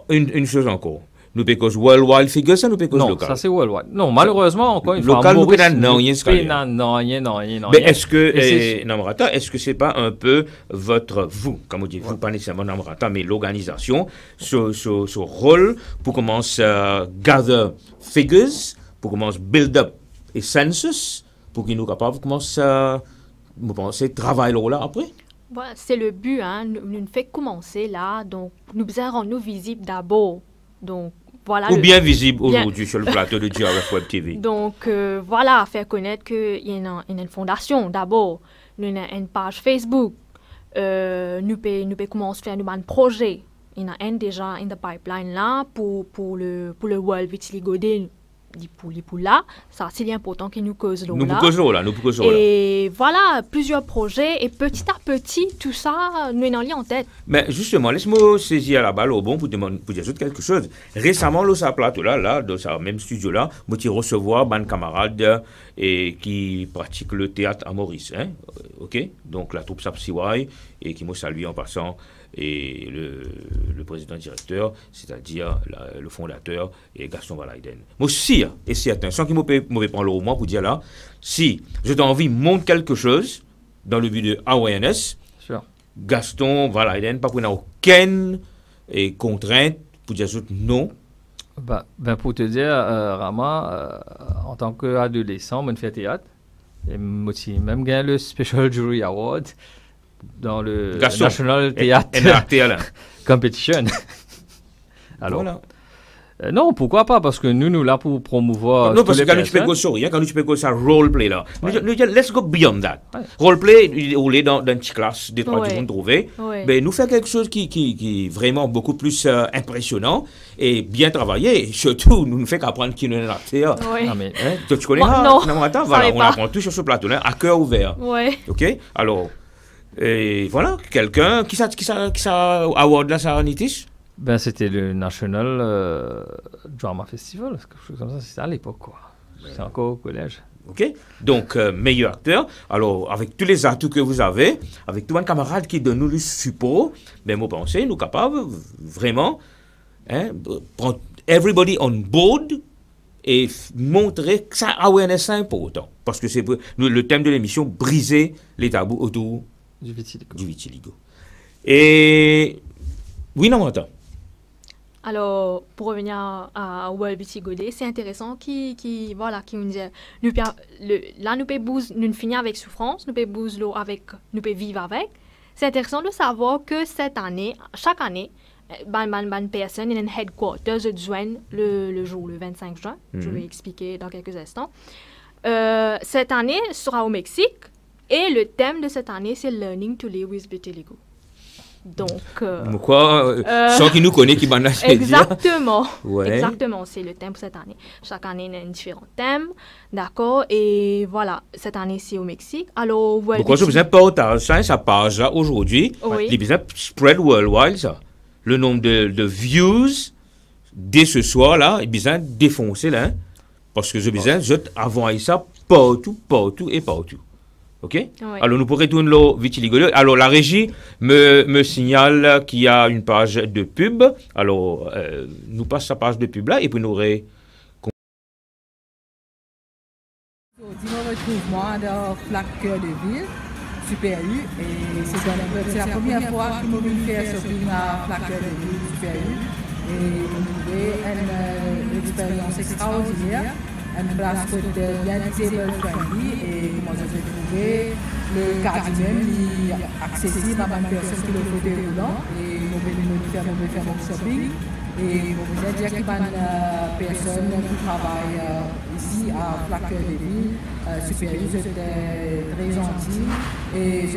Une chose encore. Nous payons worldwide figures, ça nous payons local. Non, ça c'est worldwide. Non, malheureusement, encore une fois, local, nous payons non. Mais est-ce que, Namrata, est-ce que c'est pas un peu vous, comme on dit, vous, pas nécessairement Namrata, mais l'organisation, ce rôle pour commencer à gather figures, pour commencer à build up a census, pour qu'ils nous capables de commencer à travailler là après? Voilà, c'est le but, hein. Nous fait commencer là, donc nous devons rendre visibles d'abord. Donc, voilà. Ou bien visible aujourd'hui sur le plateau de GRF Web TV. Donc, voilà, faire connaître qu'il y a une fondation d'abord. Nous avons une page Facebook. Nous pouvons commencer à faire un projet. Il y en a un déjà in the pipeline là pour le World Vitiligo Day. Pour là, ça c'est important que nous causions là. Et voilà, plusieurs projets et petit à petit, tout ça, nous en lié en tête. Mais justement, laisse-moi saisir la balle au bon pour dire quelque chose. Récemment, dans ce plateau-là, dans ce même studio-là, moi j'ai recevoir un camarade qui pratique le théâtre à Maurice. Hein? OK? Donc la troupe Sapsiwai et qui m'a salué en passant. Et le président directeur, c'est-à-dire le fondateur, et Gaston Valaiden. Moi aussi, et c'est certain, sans qu'il me prenne le moment pour dire là, si j'ai envie de monter quelque chose dans le but de awareness, sure. Gaston Valaiden, pas pour aucune contrainte pour dire non. Ben pour te dire, Rama, en tant qu'adolescent, je fais théâtre, et même gagné le Special Jury Award dans le National Theatre Competition. Alors, voilà. Non, pourquoi pas? Parce que nous là pour promouvoir. Non, parce que quand tu peux sorry, quand tu peux ça roleplay là. Let's go beyond that. Ouais. Roleplay, on est dans une petite classe des trois du monde trouvé. Ben nous fait quelque chose qui est vraiment beaucoup plus impressionnant et bien travaillé. Et surtout, nous fait qu'apprendre qui nous est acteur. Ah mais tu connais pas? Non, attends, voilà, on apprend tout sur ce plateau là à cœur ouvert. Ouais. OK? Alors. Et voilà, quelqu'un qui ça award là, ça Nitis? Ben c'était le National Drama Festival, quelque chose comme ça, c'était à l'époque quoi. C'était encore au collège. OK? Donc meilleur acteur. Alors avec tous les atouts que vous avez, avec tout un camarade qui donne nous le support, ben moi pensez nous capables vraiment prendre everybody on board et montrer que ça awareness c'est important parce que c'est le thème de l'émission briser les tabous autour du vitiligo. Et oui, non, attends. Alors, pour revenir à World Vitiligo Day, c'est intéressant qui nous dit, là, nous finissons avec souffrance, nous pouvons vivre avec. C'est intéressant de savoir que cette année, chaque année, personne in un headquarters de joindre le 25 juin. Je vais expliquer dans quelques instants. Cette année sera au Mexique. Et le thème de cette année, c'est Learning to Live with Vitiligo. Donc, sans qu'il nous connaît, qui m'en a exactement. Ouais. Exactement, c'est le thème pour cette année. Chaque année, il y a un différent thème. D'accord. Et voilà, cette année, c'est au Mexique. Alors, voilà. Pourquoi je besoin partage ça, ça page là aujourd'hui. Oui. Il besoin spread worldwide ça. Le nombre de views dès ce soir là, il besoin défoncer là. Hein, parce que je besoin avant ça partout et partout. OK? Oui. Alors, nous pourrons tourner le Vitiligo. Alors, la régie me signale qu'il y a une page de pub. Alors, nous passons sa page de pub là et puis nous aurons... Aujourd'hui, on retrouve moi dans Flac Cœur de Ville, Super U. Et c'est la première fois que je vais faire shopping à Flac Cœur de Ville, Super U. Et vous trouvez une expérience extraordinaire. Une place bien table friendly et comment je vais trouver le quartier même accessible à une personne qui le fauteuil roulant et nous vais faire mon shopping et vous pouvez dire qu'il y a une personne qui travaille ici à Flac Cœur de Ville Super U, j'étais très gentil et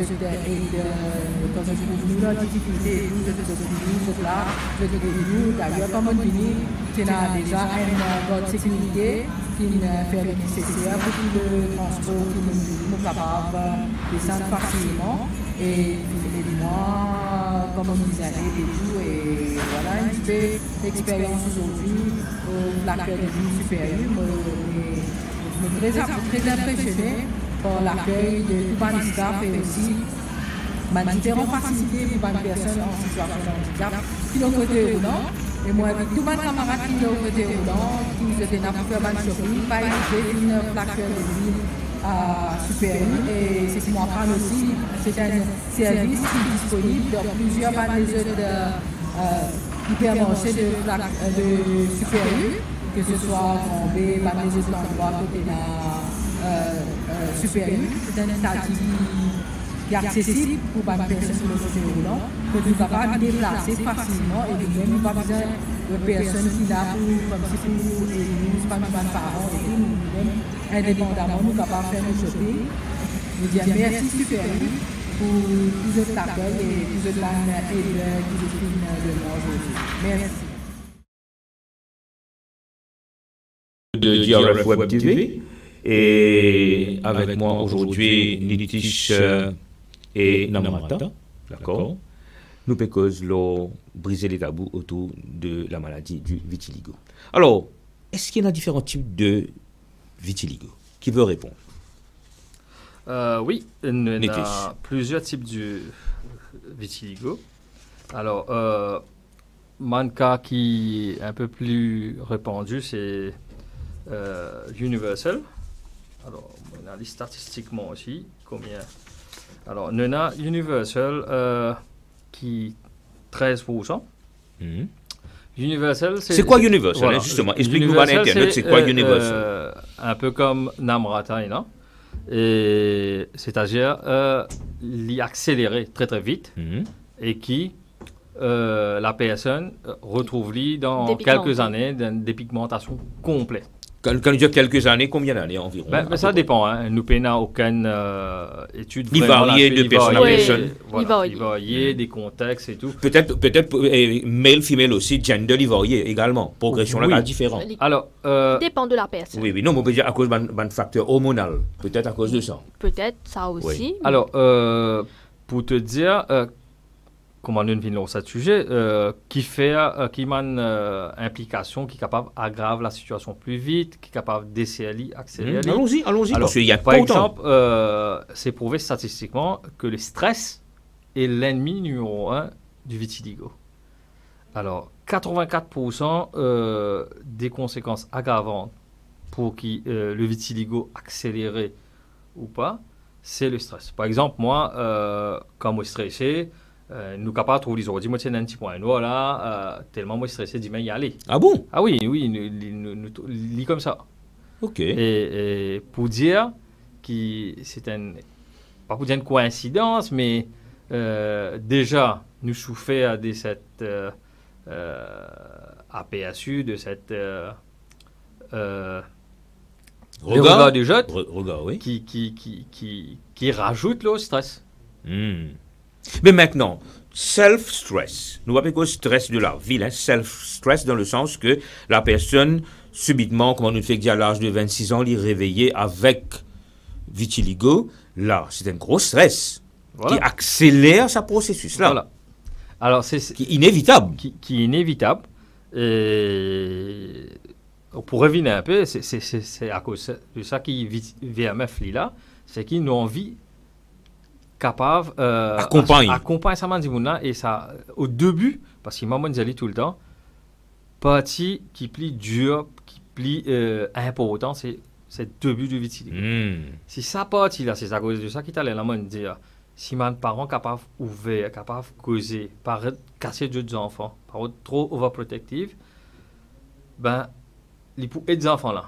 quand je trouve nous dans la difficulté je te là je te dis d'ailleurs comme on dit tu as déjà une bonne sécurité qui fait le nécessaire pour que le transport qui nous capable de descendre facilement et moi comme on disait et tout et voilà une petite expérience aujourd'hui au Flac Cœur de Ville Super U je suis très impressionné par l'accueil de tout le staff et aussi différentes facilités pour les personnes en situation de handicap qui ont côté roulant. Et moi, tous mes camarades qui ont côté roulant, qui étaient dans le shopping, pas hésiter une Flac Cœur de Ville à Super U. Et c'est ce que moi parle aussi, c'est un service qui est disponible dans plusieurs magasins hypermarchés de Super U. Que ce soit en B, les autres endroits côté de Super U, c'est un statut qui est accessible pour les personnes sur le côté roulant, que nous sommes capables de déplacer facilement et de même pas besoin de personnes qui là comme si pour nous, pas nos parents et tout, nous-mêmes, indépendamment, nous sommes capables de faire nos shopping. Je dis merci Super U pour tous les accueils et tous les aides qui nous filment de moi aujourd'hui. Merci. De DRF Web TV et avec moi aujourd'hui Nitish et Namrata, d'accord. Nous pouvons briser les tabous autour de la maladie du vitiligo. Alors, est-ce qu'il y a différents types de vitiligo? Qui veut répondre? Oui, il y a plusieurs types de vitiligo. Alors, un cas qui est un peu plus répandu, c'est Universal. Alors, on a les statistiquement aussi. Combien? Alors, on a Universal qui 13%. Universal, c'est quoi Universal? Voilà. Justement, explique-nous par Internet, c'est quoi Universal? Un peu comme Namrata, non? Et c'est-à-dire l'y accélérer très très vite et qui la personne retrouve dans quelques années d'une dépigmentation complète. Quand on dit quelques années, combien d'années environ? Ça dépend. Hein. Nous n'avons aucune étude. Il varie de personne à personne. Il varie des contextes et tout. Peut-être male, female aussi, gender, il varie également. Progression là, différente. Alors, dépend de la personne. Oui, non, mais on peut dire à cause d'un facteur hormonal. Peut-être à cause de ça. Peut-être ça aussi. Oui. Alors, pour te dire... comment nous venons sur ce sujet, qui a une implication, qui est capable d'aggraver la situation plus vite, qui est capable d'essayer d'accélérer. Allons-y, alors, parce qu'il y a par exemple, c'est prouvé statistiquement que le stress est l'ennemi numéro 1 du vitiligo. Alors, 84% des conséquences aggravantes pour qui le vitiligo accéléré ou pas, c'est le stress. Par exemple, moi, quand je suis stressé, nous capables de trouver les aujourd'hui, moi c'est un petit point noir là, tellement moi stressé, dis-moi y aller. Ah bon? Ah oui, nous lit comme ça. Ok. Et pour dire que c'est pas pour dire une coïncidence, mais déjà nous souffrons de cette APSU, de cette regard du jeu, regard, oui. qui rajoute le stress. Mais maintenant, self-stress, nous appelons le stress de la vie, hein, self-stress dans le sens que la personne, subitement, comme on nous fait dire à l'âge de 26 ans, est réveillée avec vitiligo, là, c'est un gros stress qui accélère ce processus-là. Voilà. Alors, c'est qui est inévitable. Qui est inévitable. Et pour revenir un peu, c'est à cause de ça qui VMF là, c'est qu'ils n'ont envie capable accompagner ça là et ça au début parce qu'il m'a dit tout le temps partie qui plie dur qui plie important c'est le début du vitiligo. Si ça partie là c'est à cause de ça qui t'allait là me dire si mes parents capables ouvert capables causer par casser d'autres enfants par trop overprotective ben les pour aider les enfants là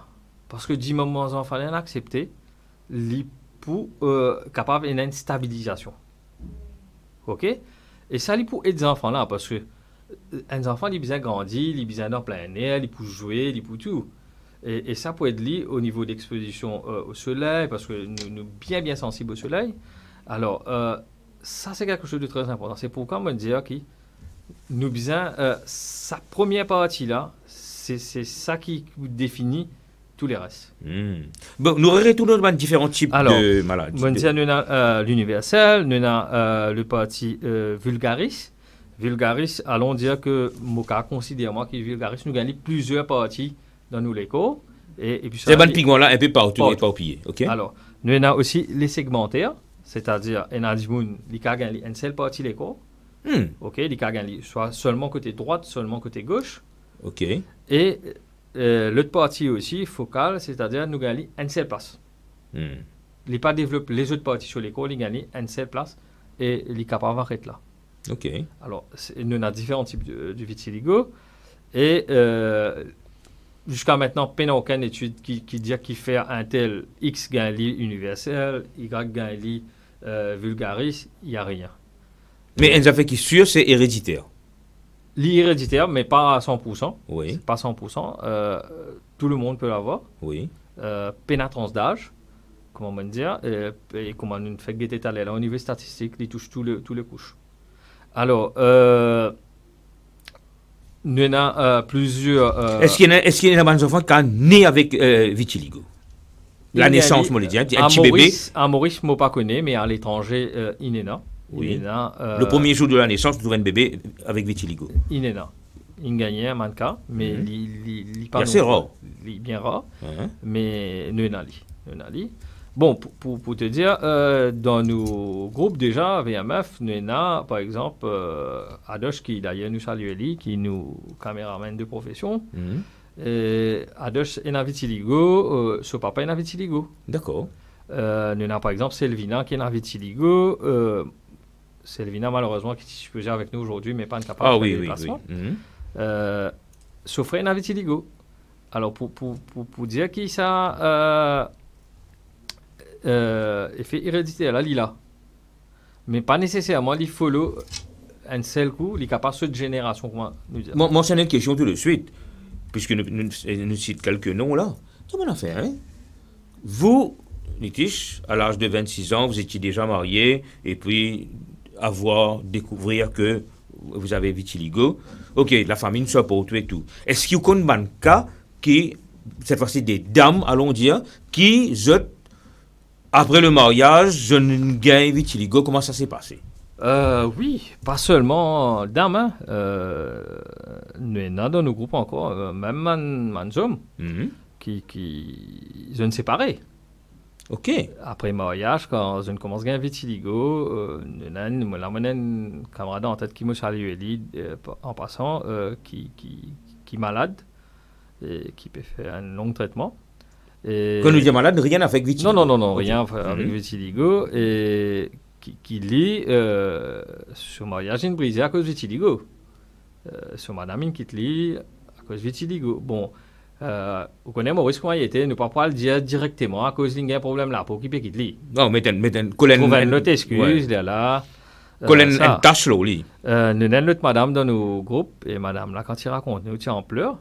parce que 10 moments les enfants là accepter les pour capable d'une stabilisation. OK? Et ça, pour aider les enfants là, parce que les enfants, ils ont besoin de grandir, ils ont besoin d'en plein air, ils peuvent jouer, ils peuvent tout. Et ça peut être lié au niveau d'exposition au soleil, parce que nous sommes bien sensibles au soleil. Alors, ça, c'est quelque chose de très important. C'est pourquoi on dit que nous besoin, sa première partie là, c'est ça qui définit tous les restes. Bon, nous retournons dans différents types de maladies. Nous avons l'universel, nous avons le parti vulgaris. Vulgaris, allons dire que Moka considère moi que vulgaris, nous gagnons plusieurs parties dans nos lécos. Et puis ces bons pigments-là, un peu partout éparpillés. Okay? Alors, nous avons aussi les segmentaires, c'est-à-dire, il y a des gens qui gagnent une seule partie léco. OK, ils gagnent soit seulement côté droite, seulement côté gauche. OK. Et l'autre partie aussi, focale, c'est-à-dire nous gagnons une seule place. Ils n'ont pas développé les autres parties sur l'école, ils gagnent une seule place et ils sont capables d'arrêter là. OK. Alors, nous avons différents types de vitiligo et jusqu'à maintenant, il n'y a aucune étude qui dit qu'il fait un tel X gagne universel, Y gagne vulgaris, il n'y a rien. Mais un affaire qui est sûr, c'est héréditaire. L'héréditaire, mais pas à 100%. Oui. Pas 100%. Tout le monde peut l'avoir. Oui. Pénétrance d'âge, comment on va dire, et comment on fait guetter là au niveau statistique, il touche tous les couches. Alors, nous avons plusieurs. Est-ce qu'il y a des enfants qui sont nés avec vitiligo? La naissance, moi, je dis, un petit bébé. À Maurice, je ne pas connais, mais à l'étranger, il est là. Oui. Le premier jour de la naissance, nous avons un bébé avec vitiligo. Il est là. Il gagne un manca, mais il est assez rare. Il est bien rare, mais nous avons. Bon, pour te dire, dans nos groupes déjà, VMF, nous avons par exemple Adosh qui d'ailleurs nous salue, qui nous caméraman de profession. Adosh est un vitiligo, son papa est un vitiligo. D'accord. Nous avons par exemple Selvina qui est un vitiligo. Selvina, malheureusement, qui est supposée avec nous aujourd'hui, mais pas capable de faire des déplacements. Souffrait d'un vitiligo. Alors, pour dire qui ça effet héréditaire, là, lila. Mais pas nécessairement, il follow un seul coup, il est capable de cette génération, comment nous dire. Moi, c'est une question tout de suite, puisque nous citons quelques noms là. Comment on a fait, hein? Vous, Nitish, à l'âge de 26 ans, vous étiez déjà marié, et puis découvrir que vous avez vitiligo. Ok, la famille ne soit pas autour et tout. Est-ce qu'il y a un cas qui, cette fois-ci des dames, allons dire, qui, après le mariage, je ne gagne vitiligo, comment ça s'est passé? Oui, pas seulement dames, hein. Nous avons dans nos groupes encore, même man hommes, qui je ne séparés. OK. Après le mariage, quand je commence à gagner vitiligo, la un camarade en tête qui me salue en passant, qui est malade et qui peut faire un long traitement. Et quand nous disons malade, rien avec vitiligo? Non, rien avec vitiligo. Et qui lit sur mariage, il brisé à cause de vitiligo. Sur madame, qui lit à cause de vitiligo. Bon. Vous connaissez Maurice comment il était, ne pas le dire directement à cause d'un problème là pour qui peut quitter. Non, mais colonne une autre excuse là. Colonne une tâche là lui. Nous avons notre madame dans nos groupes et madame là quand il raconte nous tient en pleurs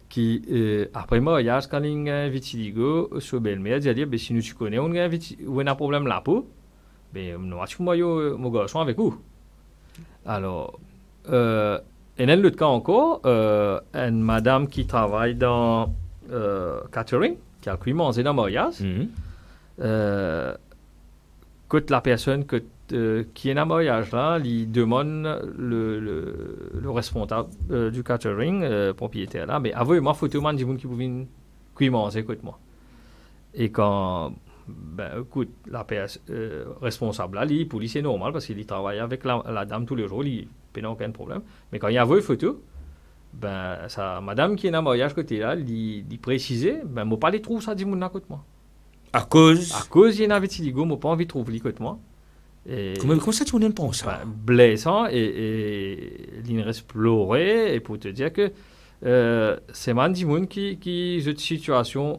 qui après le mariage quand il a un vitiligo sur belle-mère il dit si nous tu connais on a un problème là pour Mais moi, je suis mon garçon avec vous. Alors, et dans l'autre cas encore, une madame qui travaille dans catering, qui a pu manger dans le mariage, quand la personne qui est dans le mariage, là, lui demande le responsable du catering, propriétaire, là, mais envoyez-moi photo de gens qui pouvaient manger, écoute-moi. Et quand, écoute, la responsable, là, lui, pour lui, c'est normal parce qu'il travaille avec la dame tous les jours, il n'y a aucun problème. Mais quand il y a une photo, madame qui est dans le mariage côté là, il précisait, moi pas les trouve ça dit mon à côté moi. À cause il y en avait Tiligo, moi pas envie de trouver les côté moi. Comment ça tu ne penses ça? Blessant et il reste pleurer et pour te dire que c'est man du monde qui une situation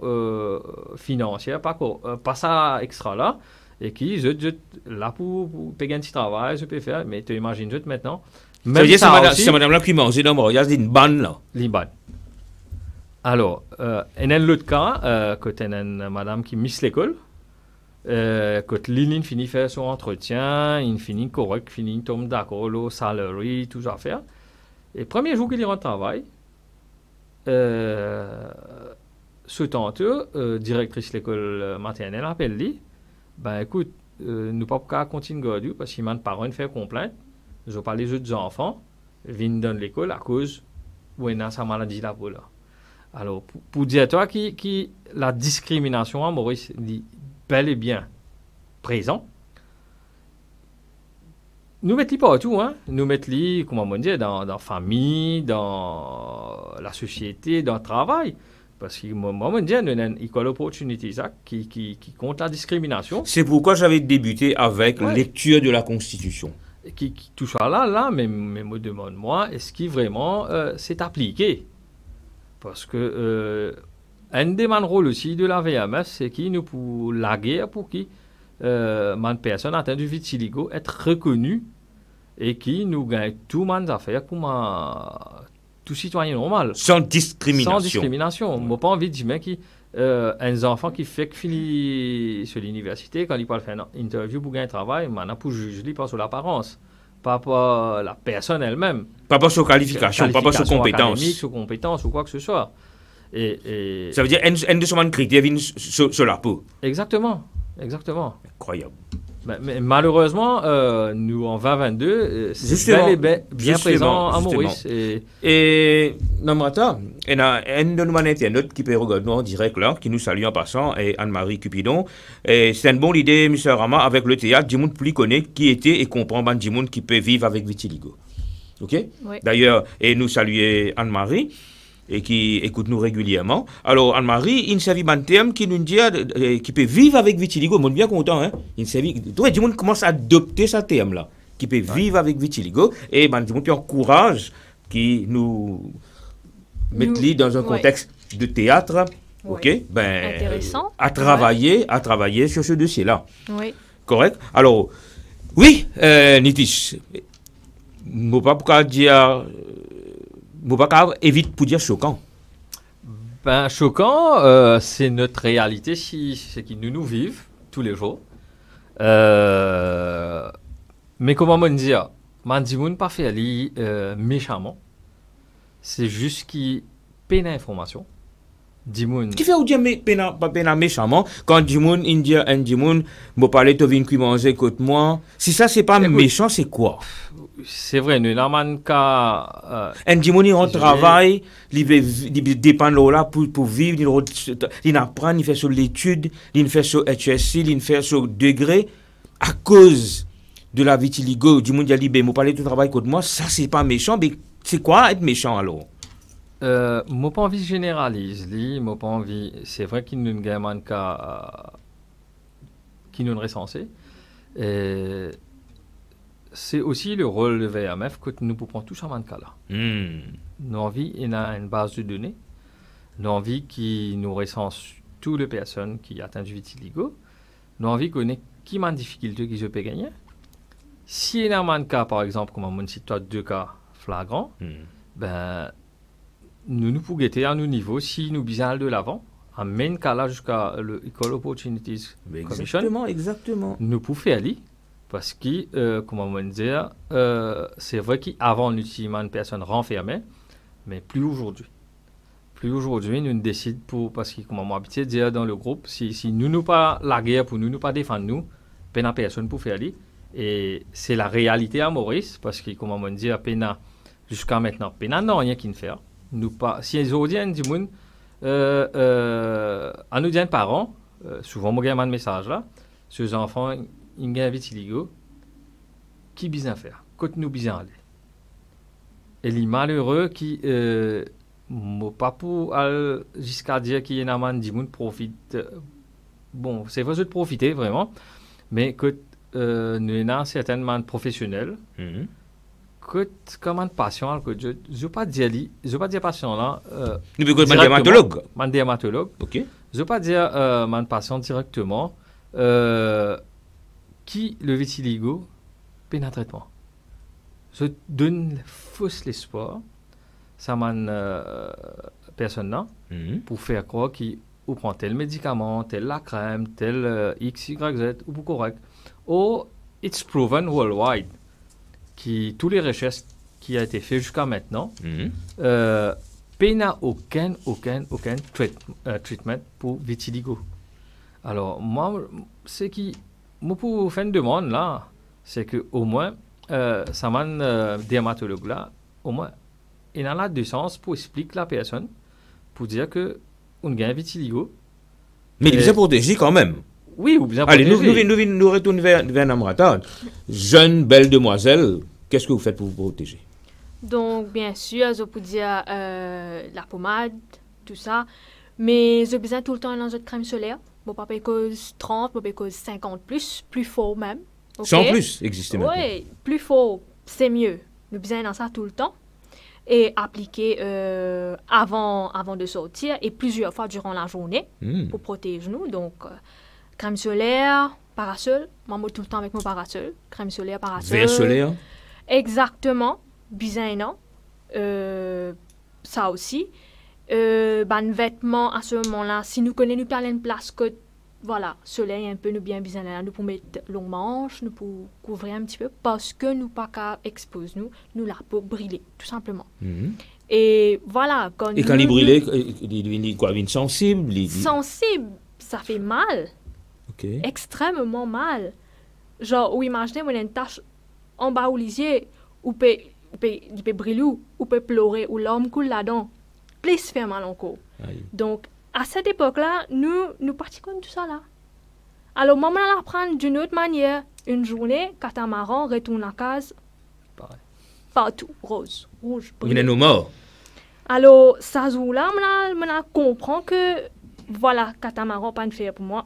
financière pas ça extra là et qui là pour payer un petit travail je peux faire mais tu imagines maintenant. Ça veut dire c'est madame là qui mange dans le mariage d'une banne là. Liban. Alors, et dans l'autre cas, quand il y a une madame qui miss l'école, quand Lynn finit faire son entretien, il finit correct, finit tombe d'accord, le salary, tout ça à faire. Et premier jour qu'il rentre au travail, ce tante, directrice de l'école maternelle, appelle lui, écoute, nous ne pouvons pas continuer à garder parce qu'il m'a parents faire complainte. Je parle les autres enfants viennent dans l'école à cause de sa maladie là pour là. Alors pour dire toi qui la discrimination à Maurice dit bel et bien présent. Nous mettons partout, hein. Nous mettons comment on dit dans la famille, dans la société, dans le travail. Parce que moi, on dit, il y a une equal opportunity qui compte la discrimination. C'est pourquoi j'avais débuté avec lecture de la Constitution. Qui touche à là, mais me demande-moi, est-ce qu'il vraiment c'est appliqué? Parce que un des rôles aussi de la VMF, c'est qui nous pour la guerre, pour qui une personne atteinte du vitiligo être reconnue et qui nous gagne tout le affaires comme tout citoyen normal. Sans discrimination. Sans discrimination. Moi, pas envie de dire qui un enfant qui fait que finit sur l'université, quand il parle faire une interview pour gagner un travail, maintenant pour juger pas sur l'apparence, pas pour la personne elle-même. Pas sur qualification, pas sur compétence. Sur compétence ou quoi que ce soit. Et ça veut dire un de son critère vient sur la peau. Exactement. Incroyable. Mais malheureusement, nous en 2022, c'est bien présent à Maurice. Et Namrata, il y a un de nos internautes qui peut regarder nous en direct là, qui nous salue en passant, et Anne-Marie Cupidon. C'est une bonne idée, M. Rama, avec le théâtre, du monde plus connaît qui était et comprend du monde qui peut vivre avec vitiligo. Ok? Oui. D'ailleurs, et nous saluer Anne-Marie. Et qui écoute nous régulièrement. Alors, Anne-Marie, il s'agit d'un terme qui nous dit qui peut vivre avec vitiligo. On est bien content, hein? Il s'agit, tout le monde commence à adopter ce terme-là, qui peut vivre avec vitiligo. Et du monde qui encourage, qui nous met dans un contexte de théâtre, ok? Intéressant. À travailler sur ce dossier-là. Oui. Correct? Alors, oui, Nitish, je ne sais pas pourquoi dire. Boubacar évite pour dire choquant. Choquant, c'est notre réalité, c'est que nous vivons tous les jours. Mais comment on dit, Mandimoun pas fait aller méchamment. C'est juste qu'il peine l'information. Qui fait ou dire pas méchamment quand Dimoun India un Dimoun me parler de vin qui manger côté moi. Si ça c'est pas méchant, c'est quoi? C'est vrai, nous n'avons qu'à un Dimoun il rentre travail, il dépend là pour vivre, il apprend, il fait sur l'étude, il fait sur HSC, il fait sur degré à cause de la vitiligo. Dimoun il dit me parler de travail côté moi, ça c'est pas méchant, mais c'est quoi être méchant alors? Moi pas envie de généraliser, moi pas envie. C'est vrai qu'il nous gagne qu'à qui nous recensé. C'est aussi le rôle de VMF que nous pouvons tous en cas là. Nous envie il a une base de données. Nous envie qui nous recense toutes les personnes qui atteignent du vitiligo. Nous envie qu'on ait qui m'a une difficulté qui se peut gagner. Si il y a un cas par exemple comme on cite deux cas flagrants, nous pouvons guetter à nos niveaux si nous bisons de l'avant, en même cas là jusqu'à le Equal Opportunities Commission. Exactement. Nous pouvons faire aller Parce que, comment on dire, c'est vrai qu'avant, nous utilisions une personne renfermée, mais plus aujourd'hui. Plus aujourd'hui, nous décidons pour, parce que, comme on m'a habitué de dire dans le groupe, si nous n'avons pas la guerre pour nous pas défendre nous, pas personne pour faire aller. Et c'est la réalité à Maurice, parce que, comme on dit, jusqu'à maintenant, non rien qui ne fait. Nous pas, si les audiences du monde, à nous dire parents, souvent, moi, j'ai un message là, sur les enfants, ils ont vitiligo, qui bien faire, côté nous bien aller. Et les malheureux qui, pas pour jusqu'à dire qu'il y a un du monde profite, bon, c'est vrai de profiter vraiment, mais que nous avons certainement professionnels, que comme une passion, que je ne veux pas dire passion là. Nous pouvons dire dermatologue. Un dermatologue. Ok. Je ne veux pas dire une passion directement. Qui le vitiligo peine un traitement. Je donne fausse l'espoir, ça m'a personne là, pour faire croire qu'il prend tel médicament, telle la crème, tel X, Y, Z, ou pour correct. Ou it's proven worldwide, qui tous les recherches qui a été fait jusqu'à maintenant, n'a aucun traitement pour vitiligo. Alors moi, c'est qui moi, pour faire une demande, là, c'est qu'au moins, ça m'a dermatologue là, au moins, il en a deux sens pour expliquer la personne, pour dire qu'on gagne vitiligo. Mais il est bien protégé quand même. Oui, ou bien protégé. Allez, nous retournons vers Namrata. Jeune, belle demoiselle, qu'est-ce que vous faites pour vous protéger? Donc, bien sûr, je peux dire la pommade, tout ça, mais j'ai besoin tout le temps d'une crème solaire. Bon, pas cause 30, pas cause 50 plus fort même. Okay? 100 plus existe maintenant. Oui, plus fort, c'est mieux. Nous avons besoin de ça tout le temps. Et appliquer avant de sortir et plusieurs fois durant la journée pour protéger nous. Donc, crème solaire, parasol. Moi, je tout le temps avec mon parasol. Crème solaire, parasol. Verre solaire. Exactement. Besoin, non. Ça aussi. Ben, vêtements à ce moment-là, si nous connaissons une place que voilà, soleil un peu nous bien là, nous pouvons mettre longue manche, nous pouvons couvrir un petit peu parce que nous pas qu'à exposer nous la peau brûler tout simplement. Et voilà quand il brûle, il quoi, il sensible, sensible, ça fait mal. Okay. Extrêmement mal. Genre ou imaginez une tache en bas au lisier ou peut brûler ou peut pleurer ou l'homme coule là-dedans. Plus faire mal encore. Aïe. Donc, à cette époque-là, nous partions comme tout ça là. Alors, maman la prendre d'une autre manière. Une journée, catamaran retourne à casa. Pareil. Partout, rose, rouge, il est nos morts. Alors, ça jour-là, je comprends que, voilà, catamaran pas une faire pour moi.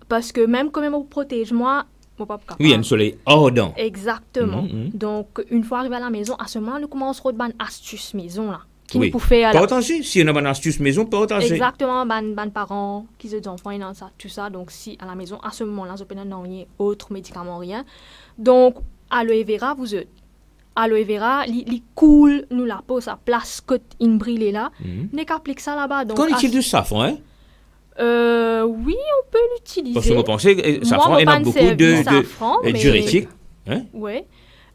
Parce que même quand même, on protège moi, mon papa. Oui, il y a un soleil ardent. Exactement. Donc, une fois arrivé à la maison, à ce moment, nous commençons à faire une astuce maison là. Oui. Partager. Si on a une astuce maison, partager. Exactement, ban parents qui ont des enfants, ils ont ça, tout ça. Donc, si à la maison, à ce moment-là, je peux pas rien, autre médicament, rien. Donc, aloe vera, vous êtes. Aloe vera, il coule, nous la pose à place que il brille là. N'est qu'applique ça là-bas. Qu'en est-il du safran, hein? Oui, on peut l'utiliser. Parce que vous pensez que safran, il y a beaucoup de diurétiques. Hein? Oui.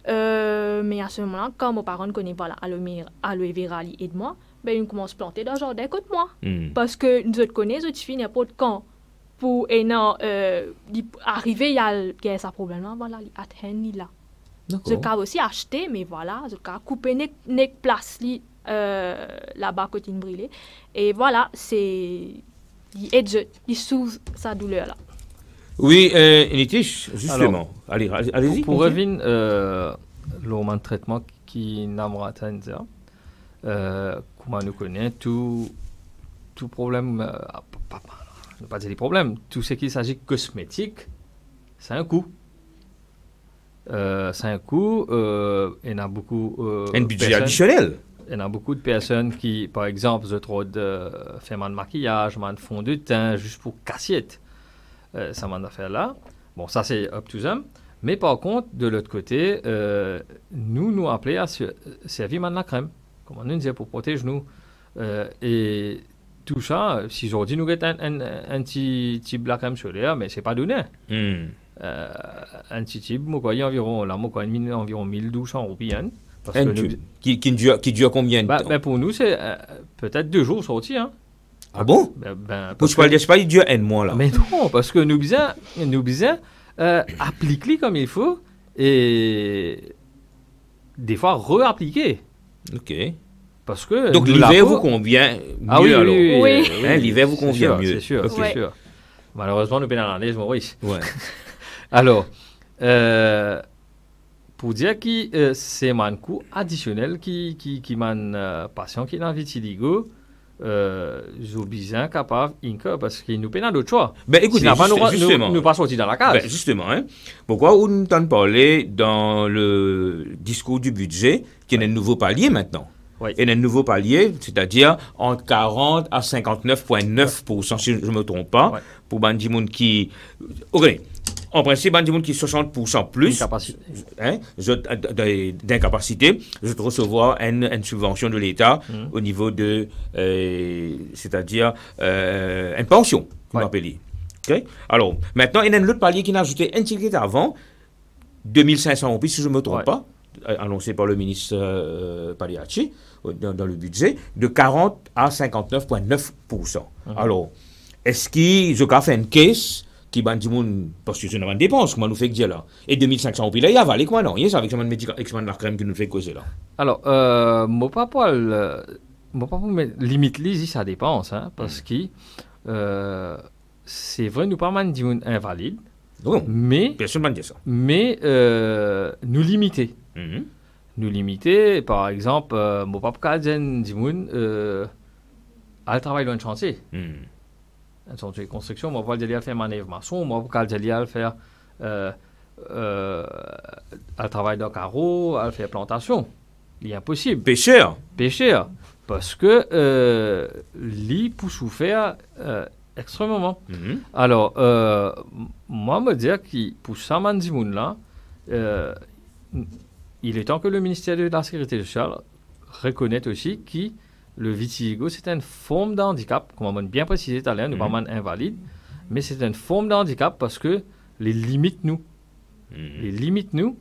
Mais à ce moment-là, quand mes parents connaissent voilà, aloe vera et de moi, ben, ils commencent à planter dans le jardin côté moi. Parce que nous autres connaissons, nous filles n'importe quand. Pour arriver, il y a ce problème-là, voilà, il atteint là. Je peux aussi acheter, mais voilà, je peux couper les places là-bas côté brûlé. Et voilà, c'est. Il sauve sa douleur là. Oui, Nitish, justement. Allez-y. Pour revenir le traitement qui n'a pas été comment nous connaît, tout problème, ne pas dire les problèmes, tout ce qui s'agit de cosmétique, c'est un coût. Il y en a beaucoup. Un budget additionnel. Il y en a beaucoup de personnes qui, par exemple, se trouvent de faire un maquillage, un fond de teint, juste pour cassette. Ça m'en a fait là. Bon, ça c'est up to them. Mais par contre, de l'autre côté, nous appelons à servir de la crème. Comme on nous disait, pour protéger nous. Et tout ça, si aujourd'hui nous avons un petit de la crème solaire, mais ce n'est pas donné. un petit type, moi, quoi, il y a environ, là, moi, quoi, environ 1200 roupies. Hein, parce Un que tube. Qui dure combien de temps? ben, pour nous, c'est peut-être 2 jours sortis. Hein. Ah bon? Parce je parle pas, il dure un mois là. Mais non, parce que nous besoin appliquer comme il faut et des fois réappliquer. Ok. Parce que donc l'hiver vous convient mieux alors. Oui. Hein, l'hiver vous convient mieux. C'est sûr, Okay. c'est sûr. Malheureusement, nous sommes dans l'année, Maurice. Ouais. Alors, pour dire que c'est un coût additionnel qui m'a patient qui est dans vitiligo, j'ai besoin capable parce qu'il nous peine d'autres choix. Ben écoutez, justement, nous pas sortis dans la case. Ben, justement, hein, pourquoi on entend parler dans le discours du budget qu'il y a un nouveau palier maintenant? Oui. Et un nouveau palier, c'est-à-dire entre 40 à 59,9%, si je ne me trompe pas, pour Bandimoun qui... Ok, en principe, Bandimoun qui est 60% plus d'incapacité, je dois recevoir une subvention de l'État au niveau de... c'est-à-dire une pension, vous m'appelez. Okay? Alors, maintenant, il y a un autre palier qui n'a ajouté un ticket avant, 2500 roupies, si je ne me trompe pas, annoncé par le ministre Pagliacci, dans le budget, de 40 à 59,9%. Alors, est-ce que je peux faire une caisse qui va dire, parce que je n'ai pas de dépenses, comment nous fait dire là? Et 2500 roupies là, il y a valé quoi non? Il y a avec la crème qui nous fait causer là. Alors, moi pas pour limite lise ça dépense, hein, parce que c'est vrai, nous pas mal dire invalide, mais personne ne dit ça. Mais nous limiter. Nous limiter, par exemple, mon papa Kaden Dimoun, elle travaille dans un chantier. Un chantier de construction, moi, je vais faire manœuvre maçon, moi, je vais faire. Elle travaille dans le carreau, elle fait plantation. Il est impossible. Pêcheur. Parce que l'île pour souffrir extrêmement. Alors, moi, me dire que pour ça, Mandimoun là, il est temps que le ministère de la Sécurité sociale reconnaisse aussi que le vitiligo, c'est une forme de handicap, comme on a bien précisé tout à l'heure, nous pas invalide, mais c'est une forme de handicap parce que les limite nous. Les limite nous.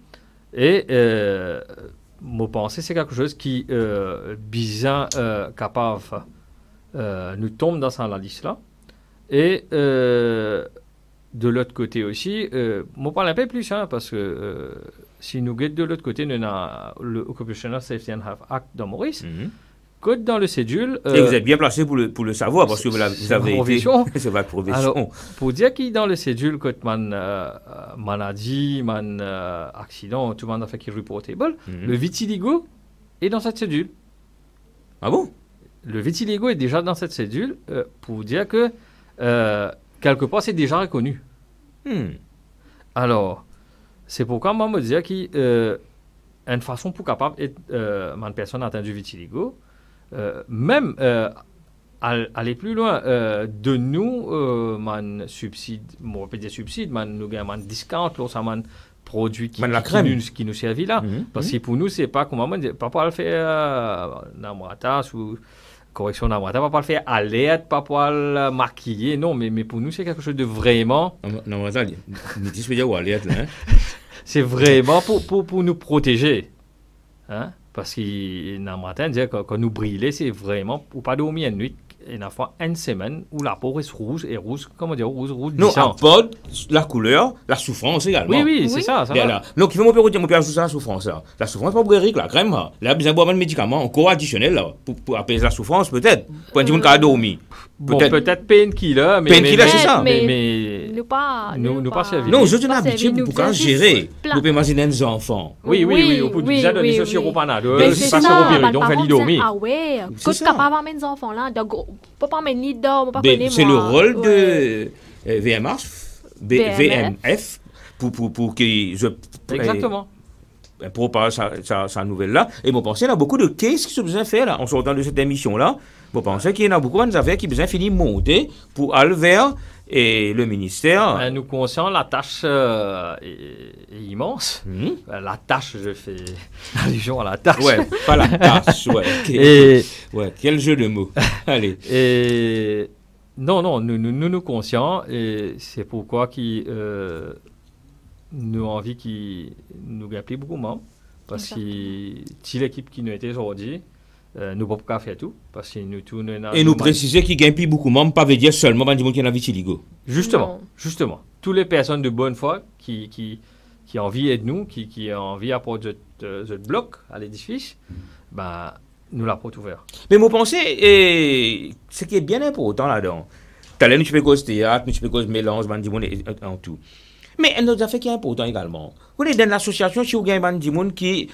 Et mon pensée, c'est quelque chose qui bien capable nous tombe dans cette liste-là. Et de l'autre côté aussi, moi parle un peu plus, hein, parce que si nous guettons de l'autre côté, nous avons le Occupational Safety and Health Act dans Maurice, que dans le cédule... et vous êtes bien placé pour le savoir, parce que vous avez été... C'est votre profession. Alors, pour dire qu'il dans le cédule, quand maladie, accident, tout le monde a fait qu'il est reportable, le vitiligo est dans cette cédule. Ah bon? Le vitiligo est déjà dans cette cédule pour dire que quelque part, c'est déjà reconnu. Alors, c'est pourquoi moi, je me disais qu'il une façon pour capable une personne atteinte du vitiligo, même aller plus loin, de nous, subside, on peut dire subside, nous gagnons un discount, ça man produit qui nous servit là. Parce que pour nous, c'est pas comme on dit, pas le faire dans ma tasse ou correction dans ma tasse, pas le faire à l'aide, pas le maquiller, non, mais pour nous, c'est quelque chose de vraiment. Non, mais ça, nous disons dire à l'aide là. C'est vraiment pour nous protéger. Hein? Parce que dans le matin, quand nous brûlons, c'est vraiment pour ne pas dormir une nuit. Et une fois une semaine où la peau est rouge, comment dire, rouge. Non, à part la couleur, la souffrance également. Oui, c'est ça. Donc, il faut mon père ajouter la souffrance. Là. La souffrance, pas pour Eric, la crème. Là, il a besoin de boire un médicament encore additionnel là, pour apaiser la souffrance, peut-être. Pour un petit monde qui a dormi. Peut-être painkiller, mais c'est ça. Mais nous pas servi. Non, je suis habitué pour gérer. Vous pouvez imaginer des enfants. Oui, au bout de 10 ans, donner ce sirop panadol, c'est pas sirop pyridon, fait lui dormir. Ah ouais, quand tu capable d'amener des enfants là, pas mettre ni d'or, pas connaître. C'est le rôle de VMF pour que je. Exactement. Pour parler sa nouvelle là. Et vous pensez qu'il y a beaucoup de cases qui sont besoin de faire là, en sortant de cette émission là. Vous pensez qu'il y en a beaucoup d'affaires qui besoin de finir monter pour aller vers et le ministère. Nous conscients, la tâche est immense. La tâche, je fais allusion à la tâche. Ouais, pas la tâche, ouais. Et ouais, quel jeu de mots. Allez. Et non, nous conscients, et c'est pourquoi nous avons envie qu'il nous gagne beaucoup de membres. Parce que si l'équipe qui nous était aujourd'hui, nous ne pouvons pas faire tout. Parce que nous tournons. Et nous préciser qu'il gagne plus beaucoup de membres, pas veut dire seulement dans le monde qui est dans Vitiligo. Justement. Toutes les personnes de bonne foi qui ont envie d'aider nous, qui ont envie d'apporter ce bloc à l'édifice, ben, nous la porte ouverte. Mais mon pensée, ce qui est bien important là-dedans, nous tu peux cause théâtre, nous tu peux cause mélange, en tout. Mais un autre affaire qui est important également. Vous êtes dans l'association, si vous avez des gens qui,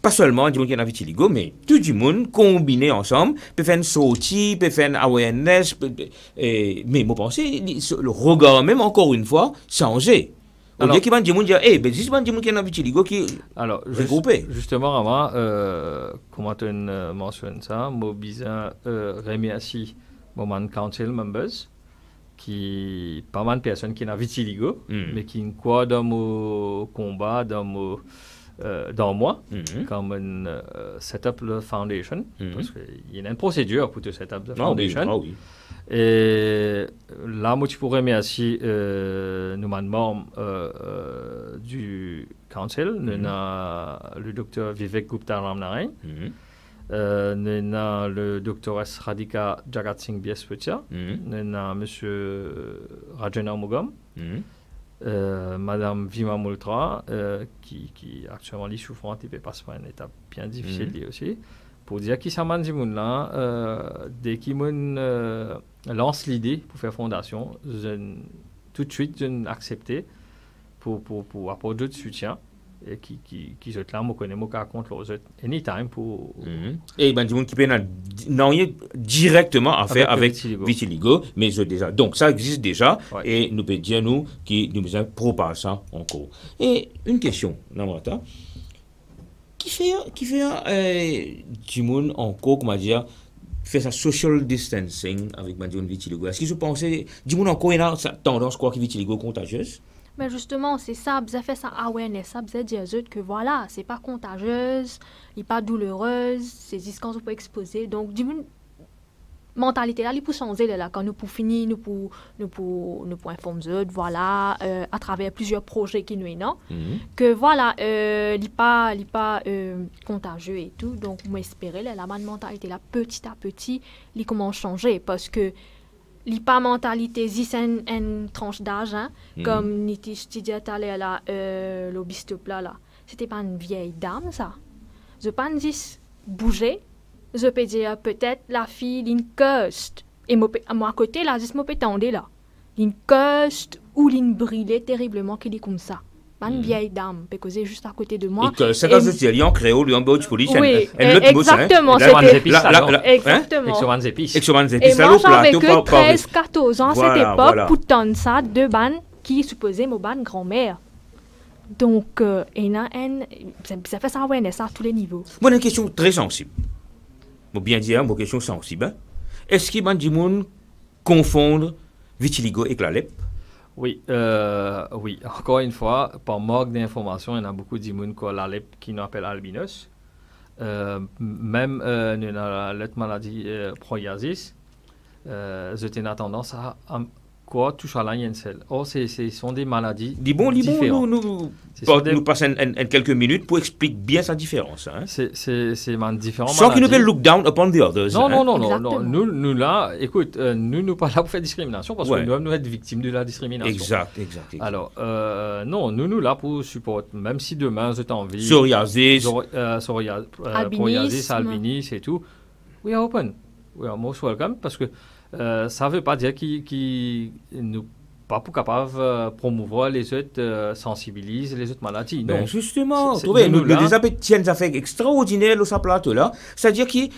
pas seulement des gens qui ont vitiligo, mais tout le monde combiné ensemble, peut faire une sortie, peut faire une awareness, mais moi pense, le regard même encore une fois, changer. Au lieu qu'il y a des gens qui disent, ben, c'est des gens qui ont vitiligo qui regroupés. Justement, avant, comment tu mentionnes ça, moi, besoin remercier mon council members, qui pas mal de personnes qui ont vitiligo, mais qui croient dans mon combat, dans moi, comme une setup le foundation, parce qu'il y a une procédure pour te setup le foundation. Et là, moi, tu pourrais remercier nos membres du council, nous avons le docteur Vivek Gupta Ramnarain, nous avons le doctoresse Radhika Jagat Singh Biespetia, nous avons M. Rajana Mugam, Madame Vima Multra, qui actuellement est souffrante, il passe par une étape bien difficile aussi, pour dire qui ça m'a dit là, dès qu'ils lance l'idée pour faire fondation, tout de suite j'ai accepté pour apporter d'autres soutiens. Et qui sont là, je connais mon cas contre l'autre, anytime pour... Et ben, du monde qui peut directement à faire avec vitiligo, mais déjà. Donc, ça existe déjà, et nous pouvons dire, nous, qui nous propage ça encore. Et une question, Namrata, qui fait du monde encore, comment dire, fait sa social distancing avec du vitiligo? Est-ce que je pensais, du monde encore, il y a tendance, quoi, que vitiligo contagieuse? Mais justement, c'est ça, vous avez fait ça awareness, ça vous avez dit aux autres que voilà, c'est pas contagieuse, il n'est pas douloureuse, c'est juste quand on peut exposer. Donc, du monde, mentalité là, il peut changer là, quand nous pour finir, nous pour informer eux, voilà, à travers plusieurs projets qui nous ont, que voilà, il n'est pas contagieux et tout. Donc, moi espérer la mentalité là, petit à petit, il commence à changer parce que pas mentalité c'est une tranche d'âge comme je disais tout à l'heure là l'obiste là c'était pas une vieille dame ça je pas dire bouger je peux dire peut-être la fille d'une coste et moi à côté là juste moi peux tendre là d'une coste ou d'une brûlée terriblement qui est comme ça pas une vieille dame parce que juste à côté de moi et que c'est quand je dis en créole en belge police exactement exactement et moi j'avais que 13-14 ans à cette époque pour tendre ça deux bannes qui supposaient mon ban grand-mère donc ça fait ça à tous les niveaux. Moi une question très sensible bien dire une question sensible est-ce qu'il y a des gens confondent vitiligo et la lèpre? Oui, encore une fois, par manque d'informations, il y a beaucoup de gens qui nous appellent albinos. Même dans la maladie psoriasis, j'ai tendance à toucher à l'ANCL. Or, ce sont des maladies différentes. Nous passons quelques minutes pour expliquer bien sa différence. C'est différent. Sans qu'il nous fait look down upon the others. Non. Nous là, écoute, nous pas là pour faire discrimination parce que nous être victimes de la discrimination. Exact. Alors, non, nous là pour support, même si demain j'ai envie. Psoriasis, albinisme et tout. We are open. We are most welcome parce que ça ne veut pas dire qu'ils ne sont pas capables de promouvoir les autres, sensibiliser les autres maladies. Ben non. Justement, nous des affaires extraordinaires sur ce plateau-là. C'est-à-dire que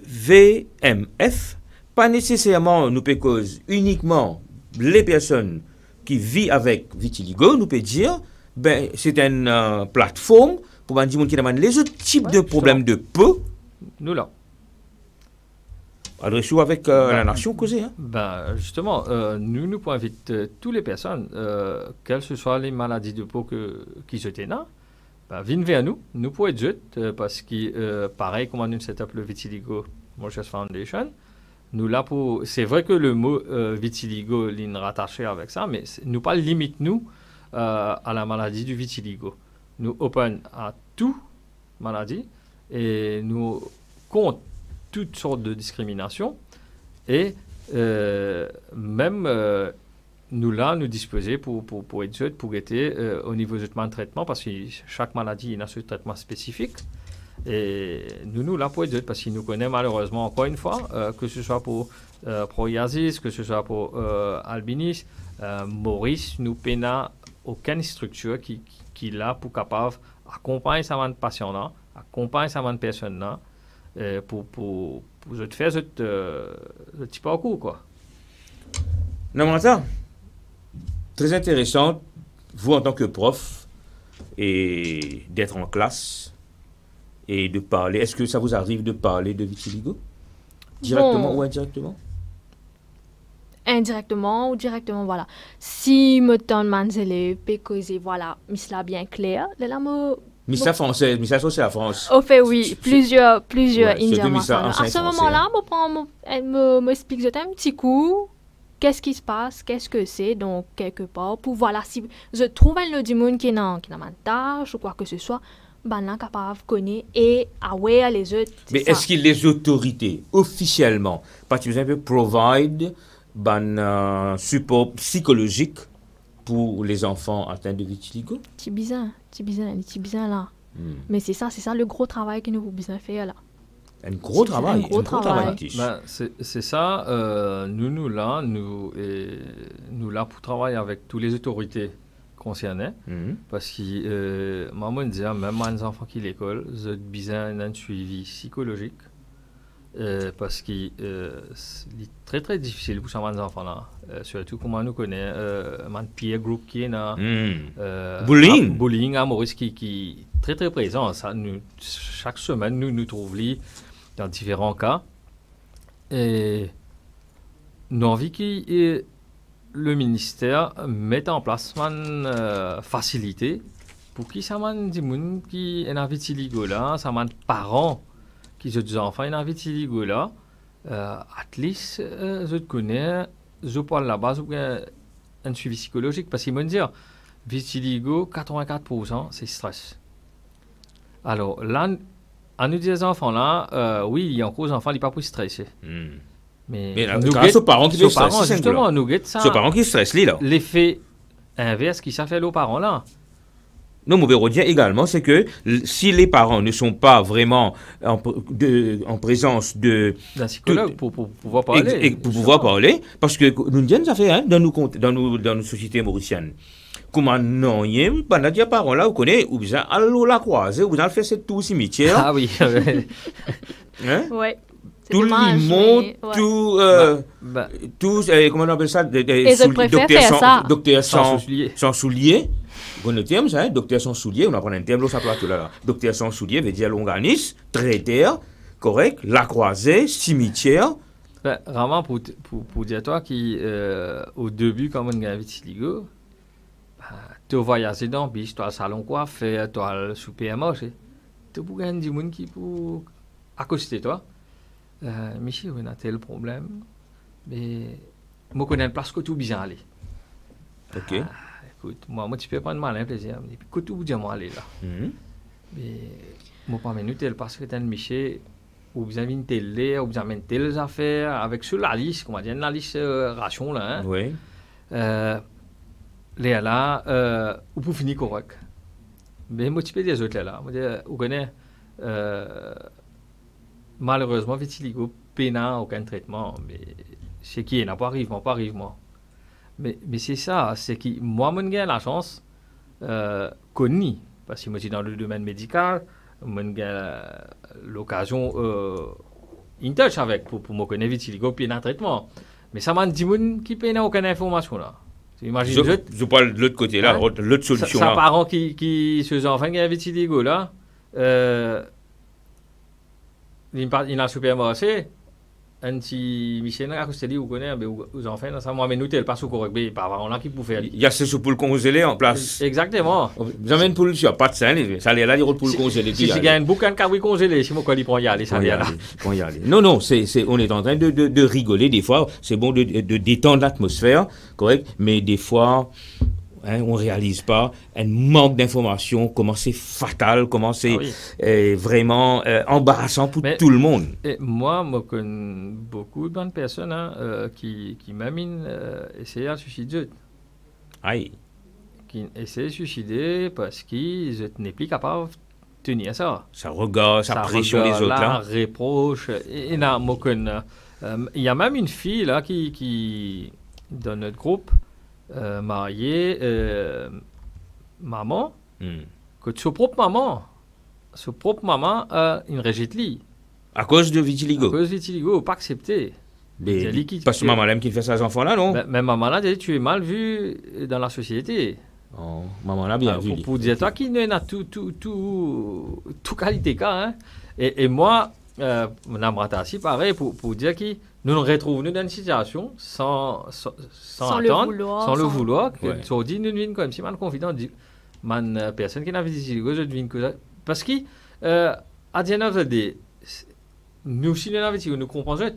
VMF, pas nécessairement nous peut cause uniquement les personnes qui vivent avec vitiligo, nous peut dire, ben, c'est une plateforme pour dire qui demande les autres types de problèmes de peau. Nous là. Adressez-vous avec la nation causée. Justement, nous pouvons inviter toutes les personnes, quelles que soient les maladies de peau qui se tiennent, viennent vers nous. Nous pouvons être juste, parce que, pareil, comme nous set up le Vitiligo Motions Foundation, nous là pour. C'est vrai que le mot vitiligo est rattaché avec ça, mais nous pas limite nous à la maladie du vitiligo. Nous open à toute maladie et nous contre toutes sortes de discrimination et même nous là nous disposer pour être pour être au niveau de traitement parce que chaque maladie a un traitement spécifique et nous là pour être parce qu'il nous connaît malheureusement encore une fois que ce soit pour psoriasis, que ce soit pour albinisme, Maurice nous peine aucune structure qui là pour capable accompagner sa patient là, accompagner sa personne là pour faire ce petit parcours quoi. Non, ça, très intéressant, vous en tant que prof, et d'être en classe et de parler. Est-ce que ça vous arrive de parler de vitiligo? Directement ou indirectement? Indirectement ou directement, voilà. Si me donne manzele, pécosé, voilà, mais cela bien clair. Là, mais ça français, mais ça c'est la France. Au fait, oui, plusieurs Indiens. À ce moment-là, me explique un petit coup. Qu'est-ce qui se passe, qu'est-ce que c'est, donc quelque part, pour voilà, si je trouve un du monde qui n'a pas tâche ou quoi que ce soit, ben là, capable de connaître et aware les autres. Mais est-ce que les autorités, officiellement, par exemple, provide un support psychologique pour les enfants atteints de vitiligo? C'est bizarre là. Mais c'est ça le gros travail que nous avons besoin de faire là. Un gros travail. Ben, c'est ça. Nous là pour travailler avec toutes les autorités concernées. Parce que maman disait même les enfants qui l'école, ils ont besoin d'un suivi psychologique. Parce que c'est très très difficile pour ces enfants là. Surtout comment nous connaît un peer group qui est là. Bullying à Maurice qui est très très présent. Ça, chaque semaine nous trouvons dans différents cas. Et nous avons envie que le ministère mette en place une facilité pour que ça mène des gens qui ont un vitiligo là, ça mène parents qui ont des enfants qui ont un vitiligo là, at least je connais, je parle là-bas, un suivi psychologique parce qu'ils me disent vitiligo 84% c'est stress. Alors là, à nous des enfants là, oui, il y a encore des enfants qui ne sont pas stressés. Mais grâce aux parents qui stressent, justement, nous guette ça. C'est aux parents qui stressent là. L'effet inverse qui ça fait aux parents là. Non, mon dire également, c'est que si les parents ne sont pas vraiment en présence d'un psychologue pour pouvoir parler. Pour pouvoir parler, parce que nous disons ça fait dans nos sociétés mauriciennes. Comment non, il y a des parents là, vous connaissez, ou bien allô la croisée, ou bien faire cette tour cimetière. Ah oui. Ouais. Tout le monde, tout, comment on appelle ça, docteur sans souliers. Le terme, ça, docteur sans souliers, on apprend un terme, ça plateau là. Docteur sans souliers veut dire l'organisme, traiteur, correct, la croisée, cimetière. Vraiment, pour dire toi qu'au début, comme on a un vitiligo, tu voyages dans le biche, tu as le salon coiffé, tu as le supermarché, tu as un des gens qui pour accoster toi. Michel, on a tel problème, mais je connais une place que tu bien aller. Ok. Écoute, moi, tu peux prendre malin plaisir. Et puis, que tu bien aller là. Mais moi, pas minute, parce que tu as un Michel, ou vous avez une télé, ou vous avez telles affaires, avec sur la liste, comment dire, la liste ration là. Hein? Oui. Là, ou pour finir correct. Mais moi, tu peux des autres là. Vous connaissez, malheureusement, vitiligo, pénal, aucun traitement. Mais c'est qui n'a pas arrive, moi. Mais c'est ça, c'est que moi, j'ai la chance connue, parce que moi, je suis dans le domaine médical, j'ai l'occasion in touch avec pour me connaître vitiligo puis un traitement. Mais ça m'a dit qui n'a aucune information là. Je parle de l'autre côté là, l'autre solution là. Ça parents qui se sont enfants qui ont vitiligo là, il a supermarché. Si Michel a dit, vous connaissez, vous enfants, ça m'a amené le passe au correct, mais pas avant là qui pouvait faire. Il y a ce pour le congeler en place. Exactement. Vous avez une poule, il n'y a pas de sein, ça allait là, il pour le congeler. Si il y a une boucan qui congelé, si moi, il prend y aller, ça vient là. Non, on est en train de rigoler des fois, c'est bon de détendre l'atmosphère, correct, mais des fois, hein, on ne réalise pas un manque d'informations, comment c'est fatal, comment c'est vraiment embarrassant pour tout le monde. Et moi, je connais beaucoup de bonnes personnes qui même essayent de se suicider. Aïe. Qui essaient de se suicider parce qu'ils n'est plus capables de tenir ça. Ça regarde, ça pression les autres. Là, reproche. Et là, il y a même une fille là qui dans notre groupe, mariée, maman, que son propre maman a une rejetée. À cause de vitiligo. À cause de vitiligo, pas accepté. Parce que maman aime qui fait ça aux enfants là, non? Mais maman là, tu es mal vu dans la société. Oh, maman l'a bien vu. Pour dire toi qui n'a tout qualité hein. Et moi, Namrata aussi pareil pour dire que nous nous retrouvons dans une situation sans attendre, sans le vouloir, que tu dis nous venons comme si man confident dit man personne qui n'a vu vitiligo je devine que parce que à the end of the day nous si nous avons vitiligo nous comprenons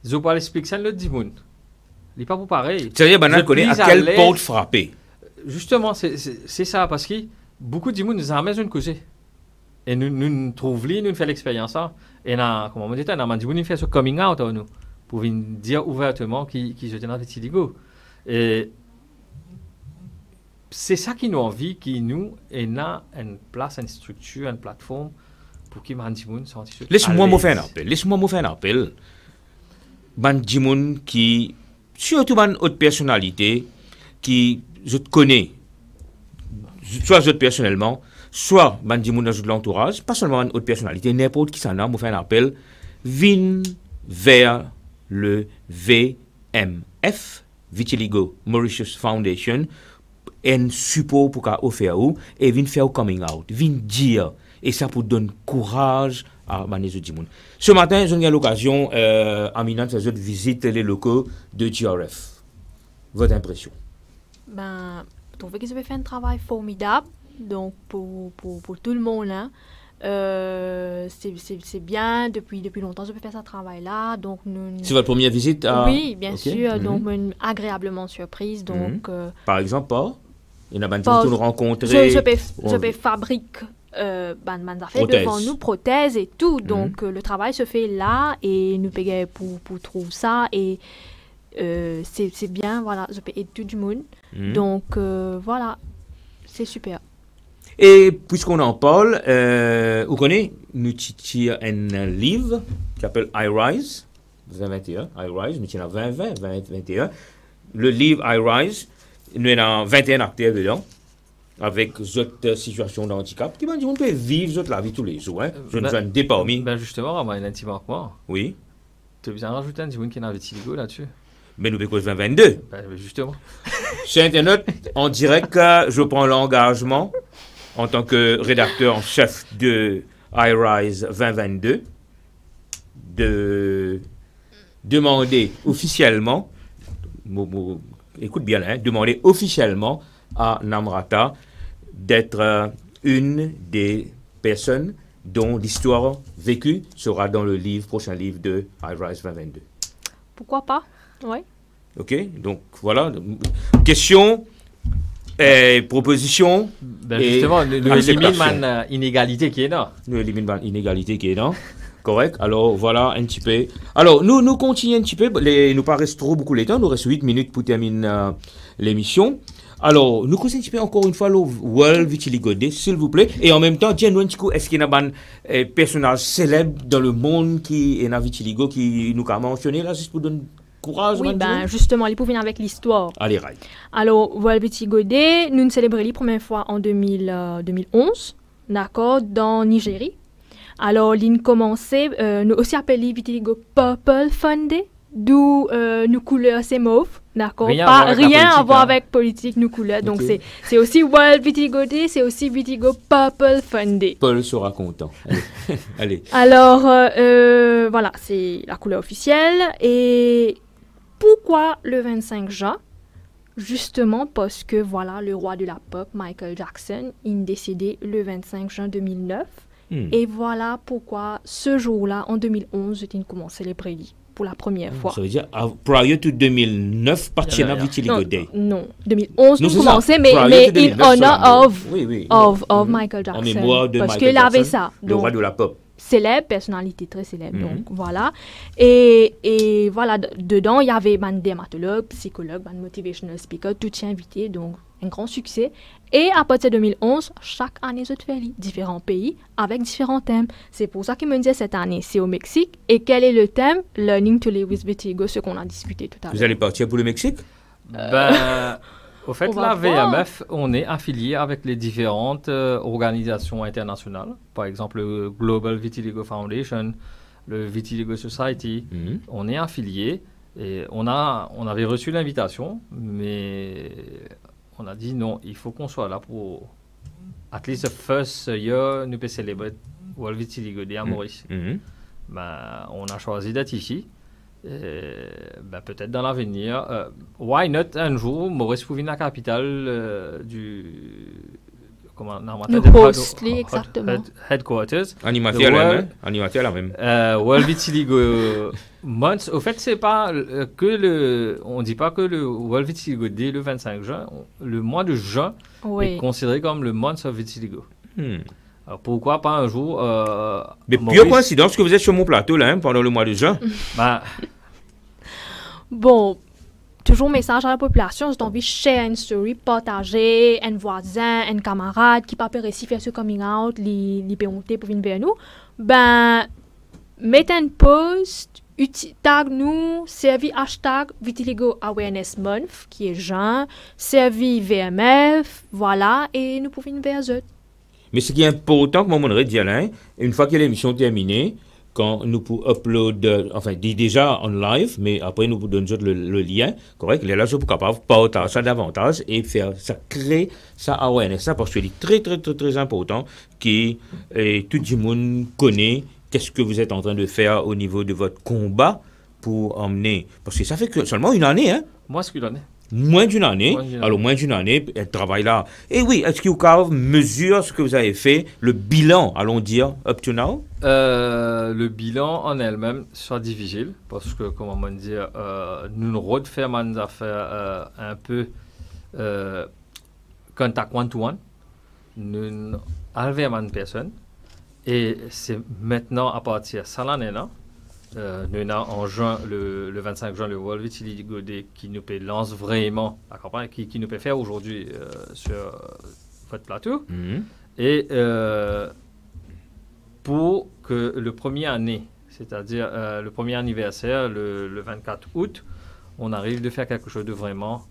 je peux expliquer ça le dimanche. Il n'est pas pour pareil. C'est-à-dire qu'on connaît à quelle porte frapper. Justement, c'est ça, parce que beaucoup de gens nous amènent une cause. Et nous trouvons, nous faisons l'expérience. Et comme on dit, nous faisons ce coming out, nous, pour dire ouvertement qu'ils étaient dans le vitiligo. Et c'est ça qui nous envie, qui nous est là une place, une structure, une plateforme pour qu'ils les gens se sentent. Laisse-moi me faire un appel. Les gens qui, surtout les autres personnalités, qui je te connais, soit je personnellement, soit les gens dans l'entourage, pas seulement une autre personnalité, n'importe qui s'en a, me fait un appel, viens vers le VMF, Vitiligo Mauritius Foundation, un support pour qu'on offre et viens faire un coming out, viens dire, et ça pour donner courage à les autres gens. Ce matin, j'ai eu l'occasion, Amina, de visiter les locaux de GRF. Votre impression? Ben, je trouve qu'ils avaient fait un travail formidable, donc pour tout le monde. Hein. C'est bien, depuis longtemps, je peux faire ce travail-là. C'est votre première visite à... Oui, bien sûr, donc agréablement surprise. Donc, par exemple, il y a des gens qui nous rencontrent. Je peux fabriquer des affaires devant nous, prothèses et tout. Donc, le travail se fait là et nous payons pour trouver ça. Et c'est bien, voilà, je peux aider tout le monde. Donc, voilà, c'est super. Et puisqu'on en parle, vous connaissez, nous avons un livre qui s'appelle I Rise, 2021, I Rise, nous avons 2021. Le livre I Rise, nous avons 21 acteurs dedans, avec d'autres situations de handicap, qui on peut vivre la vie tous les jours. Hein. Je ne dis pas parmi. Ben justement, on a un petit manquement. Oui. Tu as besoin de rajouter un petit monde qui a vitiligo là-dessus. Mais nous avons 2022. Ben justement. Sur Internet, en direct, je prends l'engagement, en tant que rédacteur en chef de iRise 2022, de demander officiellement, écoute bien, hein, demander officiellement à Namrata d'être une des personnes dont l'histoire vécue sera dans le prochain livre de iRise 2022. Pourquoi pas? Oui. Ok, donc voilà. Question et proposition. Ben justement, nous éliminons l'inégalité qui est là. Nous éliminons l'inégalité qui est là. Correct. Alors voilà un petit peu. Alors nous continuons un petit peu. Nous pas reste trop beaucoup de temps. Nous reste 8 minutes pour terminer l'émission. Alors, nous continuons un petit peu encore une fois le World Vitiligo Day, s'il vous plaît. Et en même temps, dis-nous un petit coup, est-ce qu'il y a un personnage célèbre dans le monde qui est dans Vitiligo qui nous a mentionné là, juste pour donner courage? Oui, ben justement, il faut venir avec l'histoire. Allez, right. Alors, World Vitiligo Day, nous célébrons la première fois en 2011, d'accord, dans Nigérie. Alors, l'in commençait, nous aussi appelé Vitiligo Purple Fun Day, d'où nos couleurs c'est mauve, d'accord, rien à voir avec politique, nos couleurs. Donc, c'est aussi World Vitiligo Day, c'est aussi Vitiligo Purple Fun Day. Paul sera content. Allez. Alors, voilà, c'est la couleur officielle. Et pourquoi le 25 juin? Justement parce que, voilà, le roi de la pop, Michael Jackson, il est décédé le 25 juin 2009. Et voilà pourquoi ce jour-là, en 2011, j'ai commencé les prédits pour la première fois. Ça veut dire, prior to 2009, pas de Vitiligo Day. Non, 2011, nous commençons, mais in honor of Michael Jackson. En mémoire de parce Michael qu'il avait Jackson, ça. le roi de la pop. Célèbre, personnalité très célèbre. Donc, voilà. Et voilà, dedans, il y avait un dermatologue, psychologue, un motivational speaker, tout invité. Donc, un grand succès. Et à partir de 2011, chaque année, je te fais différents pays avec différents thèmes. C'est pour ça qu'il me disait cette année, c'est au Mexique. Et quel est le thème? Learning to live with vitiligo, ce qu'on a discuté tout à l'heure. Vous allez partir pour le Mexique? Au fait, la VMF, on est affilié avec les différentes organisations internationales. Par exemple, le Global Vitiligo Foundation, le Vitiligo Society. On est affilié et on avait reçu l'invitation, mais on a dit non, il faut qu'on soit là pour at least the first year nous peut célébrer World Vitiligo Day à Maurice. On a choisi d'être ici. Peut-être dans l'avenir, why not un jour Maurice pour venir à la capitale du headquarters animateur à la même World Vitiligo Month. Au fait, c'est pas que on dit pas que le World Vitiligo Day le 25 juin, le mois de juin est considéré comme le month of vitiligo. Alors pourquoi pas un jour mais pure coïncidence que vous êtes sur mon plateau là pendant le mois de juin. Bon, toujours message à la population, j'ai envie de share une story, partager, un voisin, un camarade qui pas réussi à faire ce coming out, li monter pour venir vers nous. Mettez un post, tag nous, servi hashtag Vitiligo Awareness Month, qui est juin, servi VMF, voilà, et nous pouvons venir vers eux. Mais ce qui est important, comme on aurait dit Alain, une fois que l'émission est terminée, quand nous pouvons upload, déjà en live, mais après nous pouvons donner le lien, correct, les là, je suis capable de partager ça davantage et faire ça, créer ça awareness, ça, parce que c'est très, très, très, très important que tout le monde connaît qu'est-ce que vous êtes en train de faire au niveau de votre combat pour emmener, parce que ça fait que seulement une année, hein? Moi, c'est qu'une année. Moins d'une année. Alors, moins d'une année, elle travaille là. Et oui, est-ce que vous mesure ce que vous avez fait, le bilan, allons dire, up to now? Le bilan en elle-même soit difficile, parce que, comment on dit, nous nous refaisons des affaires un peu contact one-to-one. Nous enlevons une personne. Et c'est maintenant, à partir de ça, l'année-là, nous avons en juin, le 25 juin, le World Vitiligo Day qui nous lance vraiment la campagne, qui nous peut faire aujourd'hui sur votre plateau. Et pour que le premier année, c'est-à-dire le premier anniversaire, le 24 août, on arrive de faire quelque chose de vraiment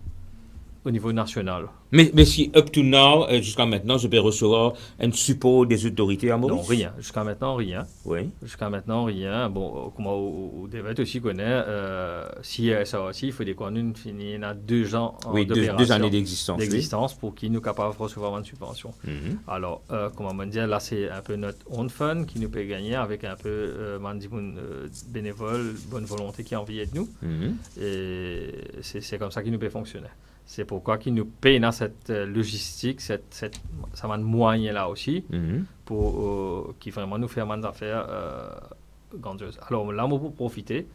au niveau national. Mais si, up to now, jusqu'à maintenant, je peux recevoir un support des autorités à Maurice? Non, rien. Jusqu'à maintenant, rien. Oui. Jusqu'à maintenant, rien. Bon, comme on devait aussi connaître, si ça aussi, il faut des connues finir à 2 ans deux années d'existence pour qu'ils nous capables de recevoir une subvention. Alors, comme on dit, là, c'est un peu notre own fund qui nous peut gagner avec un peu bénévole, bonne volonté qui a envie de nous. Et c'est comme ça qu'il nous peut fonctionner. C'est pourquoi qu'ils nous payent dans cette logistique, ça va de moyens là aussi, pour qui vraiment nous fait des affaires grandioses. Alors là, on peut profiter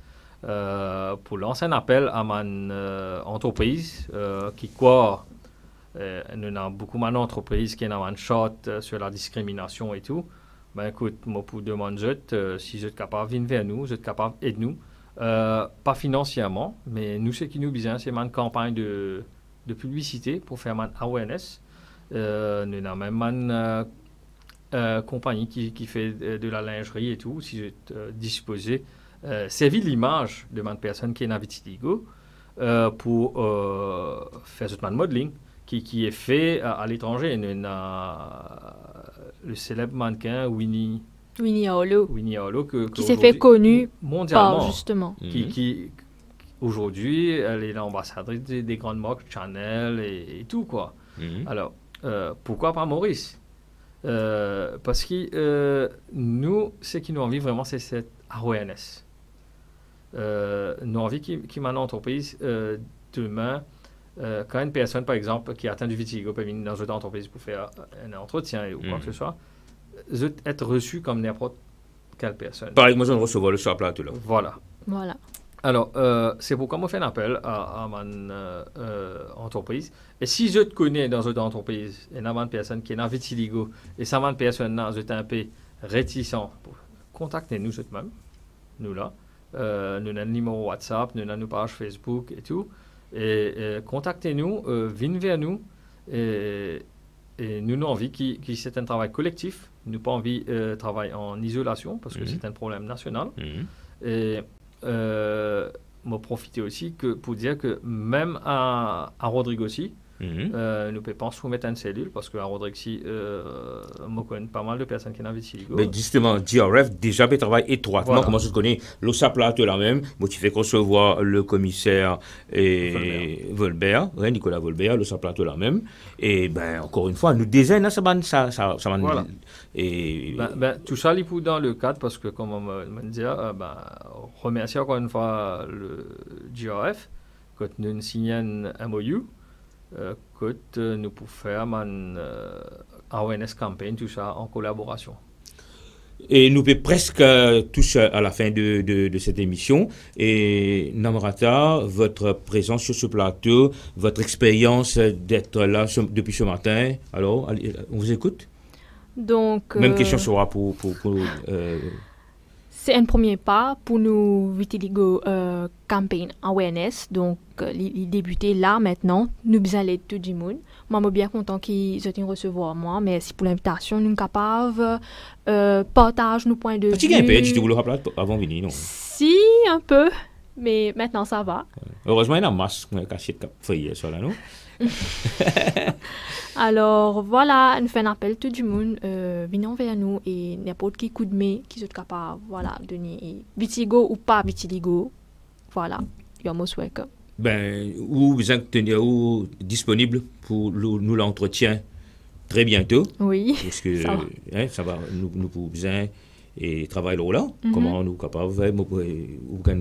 pour lancer un appel à mon entreprise qui croit, nous avons beaucoup d'entreprises qui ont un shot sur la discrimination et tout. Ben écoute, moi pour demander si vous êtes capable de venir vers nous, vous êtes capable d'aider nous, pas financièrement, mais nous ce qui nous besoin, c'est une campagne de publicité pour faire un awareness. Nous avons même une compagnie qui fait de la lingerie et tout, si vous êtes disposé, servir l'image de une personne qui est dans vitiligo pour faire ce modeling qui est fait à l'étranger. Nous avons le célèbre mannequin Winnie Aolo qui s'est fait connu mondialement, justement. Qui aujourd'hui, elle est l'ambassadrice des grandes marques, Chanel et tout, quoi. Alors, pourquoi pas Maurice? Parce que nous, ce qui nous envie vraiment, c'est cette awareness. Nous avons envie qu'il y ait une entreprise demain, quand une personne, par exemple, qui atteint du vitiligo peut venir dans une entreprise pour faire un entretien ou quoi que ce soit, être reçu comme n'importe quelle personne. Par exemple, on recevoir le sur plateau là. Voilà. Voilà. Alors, c'est pourquoi je fais un appel à mon entreprise. Et si je te connais dans une entreprise, et il y a une personne qui est dans vitiligo, et ça une personne là, je suis un peu réticent, contactez-nous même, nous là. Nous avons un numéro WhatsApp, nous avons une page Facebook et tout. Et contactez-nous, venez vers nous. Et nous avons envie que c'est un travail collectif. Nous n'avons pas envie de travailler en isolation parce que c'est un problème national. Et m'en profiter aussi pour dire que même à Rodrigue aussi, nous ne pouvons pas se mettre en cellule parce qu'à Rodrigue aussi, je connais pas mal de personnes qui ont vitiligo. Mais justement, GRF déjà travaille étroitement. Voilà. Comment je connais l'OSA plateau là même, moi tu fais recevoir le commissaire Volbert, Nicolas Volbert, l'OSA plateau là même. Et ben encore une fois, nous désignons ça voilà. Et tout ça il dans le cadre parce que comme on me dit, remercier encore une fois le GRF quand nous signons un MOU. Que nous pouvons faire un awareness campaign, tout ça en collaboration. Et nous sommes presque tous à la fin de cette émission. Et Namrata, votre présence sur ce plateau, votre expérience d'être là depuis ce matin, alors, on vous écoute? Donc, même question sera pour c'est un premier pas pour nous vitiligo campaign awareness. Donc, il débuter là maintenant. Nous besoin aller tout du monde. Moi, je suis bien content qu'ils aient recevoir moi. Merci pour l'invitation. Nous sommes capables partager nos points de vue. Tu as un peu, tu voulais rappeler avant de venir, non? Si, un peu. Mais maintenant, ça va. Heureusement, il y a un masque caché de sur là, non? Alors voilà, nous faisons un appel tout du monde, venez vers nous et n'importe qui coup de main qui soit capable, voilà, donner vitiligo ou pas vitiligo, voilà, you're most welcome. Ben, vous êtes disponible pour nous l'entretien très bientôt. Oui. Parce que ça va nous pour bien et travailler là. Comment nous capables vous avez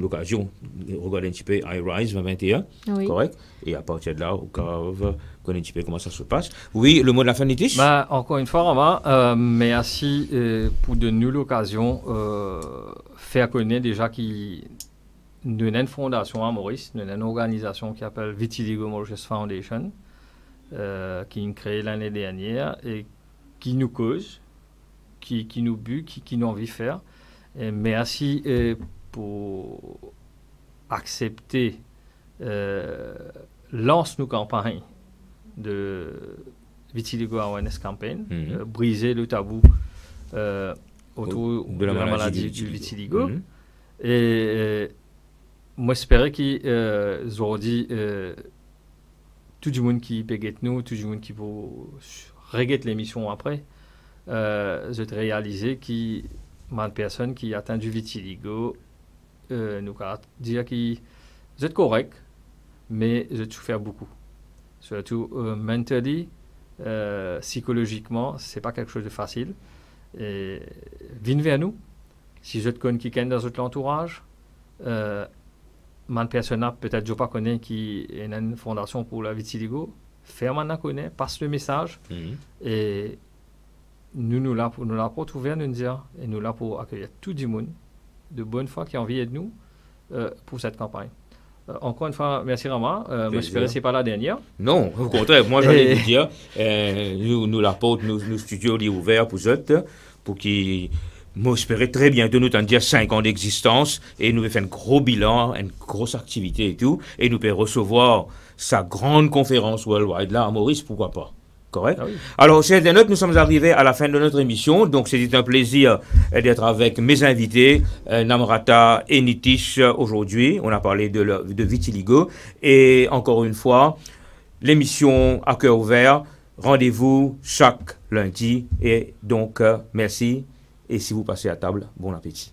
l'occasion de regarder un petit peu iRise 2021, oui. Correct? Et à partir de là, vous connaissez un petit peu comment ça se passe. Oui, le mot de la fin, Nitish? Encore une fois, Romain, merci pour de nous l'occasion faire connaître déjà qui nous avons une fondation à Maurice, nous avons une organisation qui s'appelle Vitiligo Mauritius Foundation, qui est créée l'année dernière et qui nous cause. Qui nous but, qui nous envie de faire. Et merci pour accepter lance nos campagnes de Vitiligo Awareness Campaign, briser le tabou autour de la maladie du vitiligo. Et moi, j'espère qu'aujourd'hui, tout le monde qui peut nous, tout le monde qui peut regarder l'émission après, je te réalisé qu'il y a une personne qui atteint du vitiligo, nous dire que je suis correct, mais je souffre beaucoup. Surtout mentally, psychologiquement, c'est pas quelque chose de facile. Et viens vers nous. Si je te connais quelqu'un dans votre entourage, une personne peut-être je pas connais qui est une fondation pour la vitiligo, faire maintenant connaître, passe le message et nous là pour trouver nous dire et nous là pour accueillir tout le monde de bonne foi qui a envie de nous pour cette campagne. Encore une fois, merci Rama. J'espère que ce n'est pas la dernière. Non, au contraire, moi j'allais vous dire, nous l'apportons, nos studios sont ouverts pour eux, pour qu'ils m'espérer très bientôt nous t'en dire 5 ans d'existence et nous faire un gros bilan, une grosse activité et tout, et nous pouvons recevoir sa grande conférence worldwide là à Maurice, pourquoi pas. Correct. Ah oui. Alors, chers internautes, nous sommes arrivés à la fin de notre émission. Donc, c'était un plaisir d'être avec mes invités, Namrata et Nitish, aujourd'hui. On a parlé de vitiligo. Et encore une fois, l'émission à cœur ouvert. Rendez-vous chaque lundi. Et donc, merci. Et si vous passez à table, bon appétit.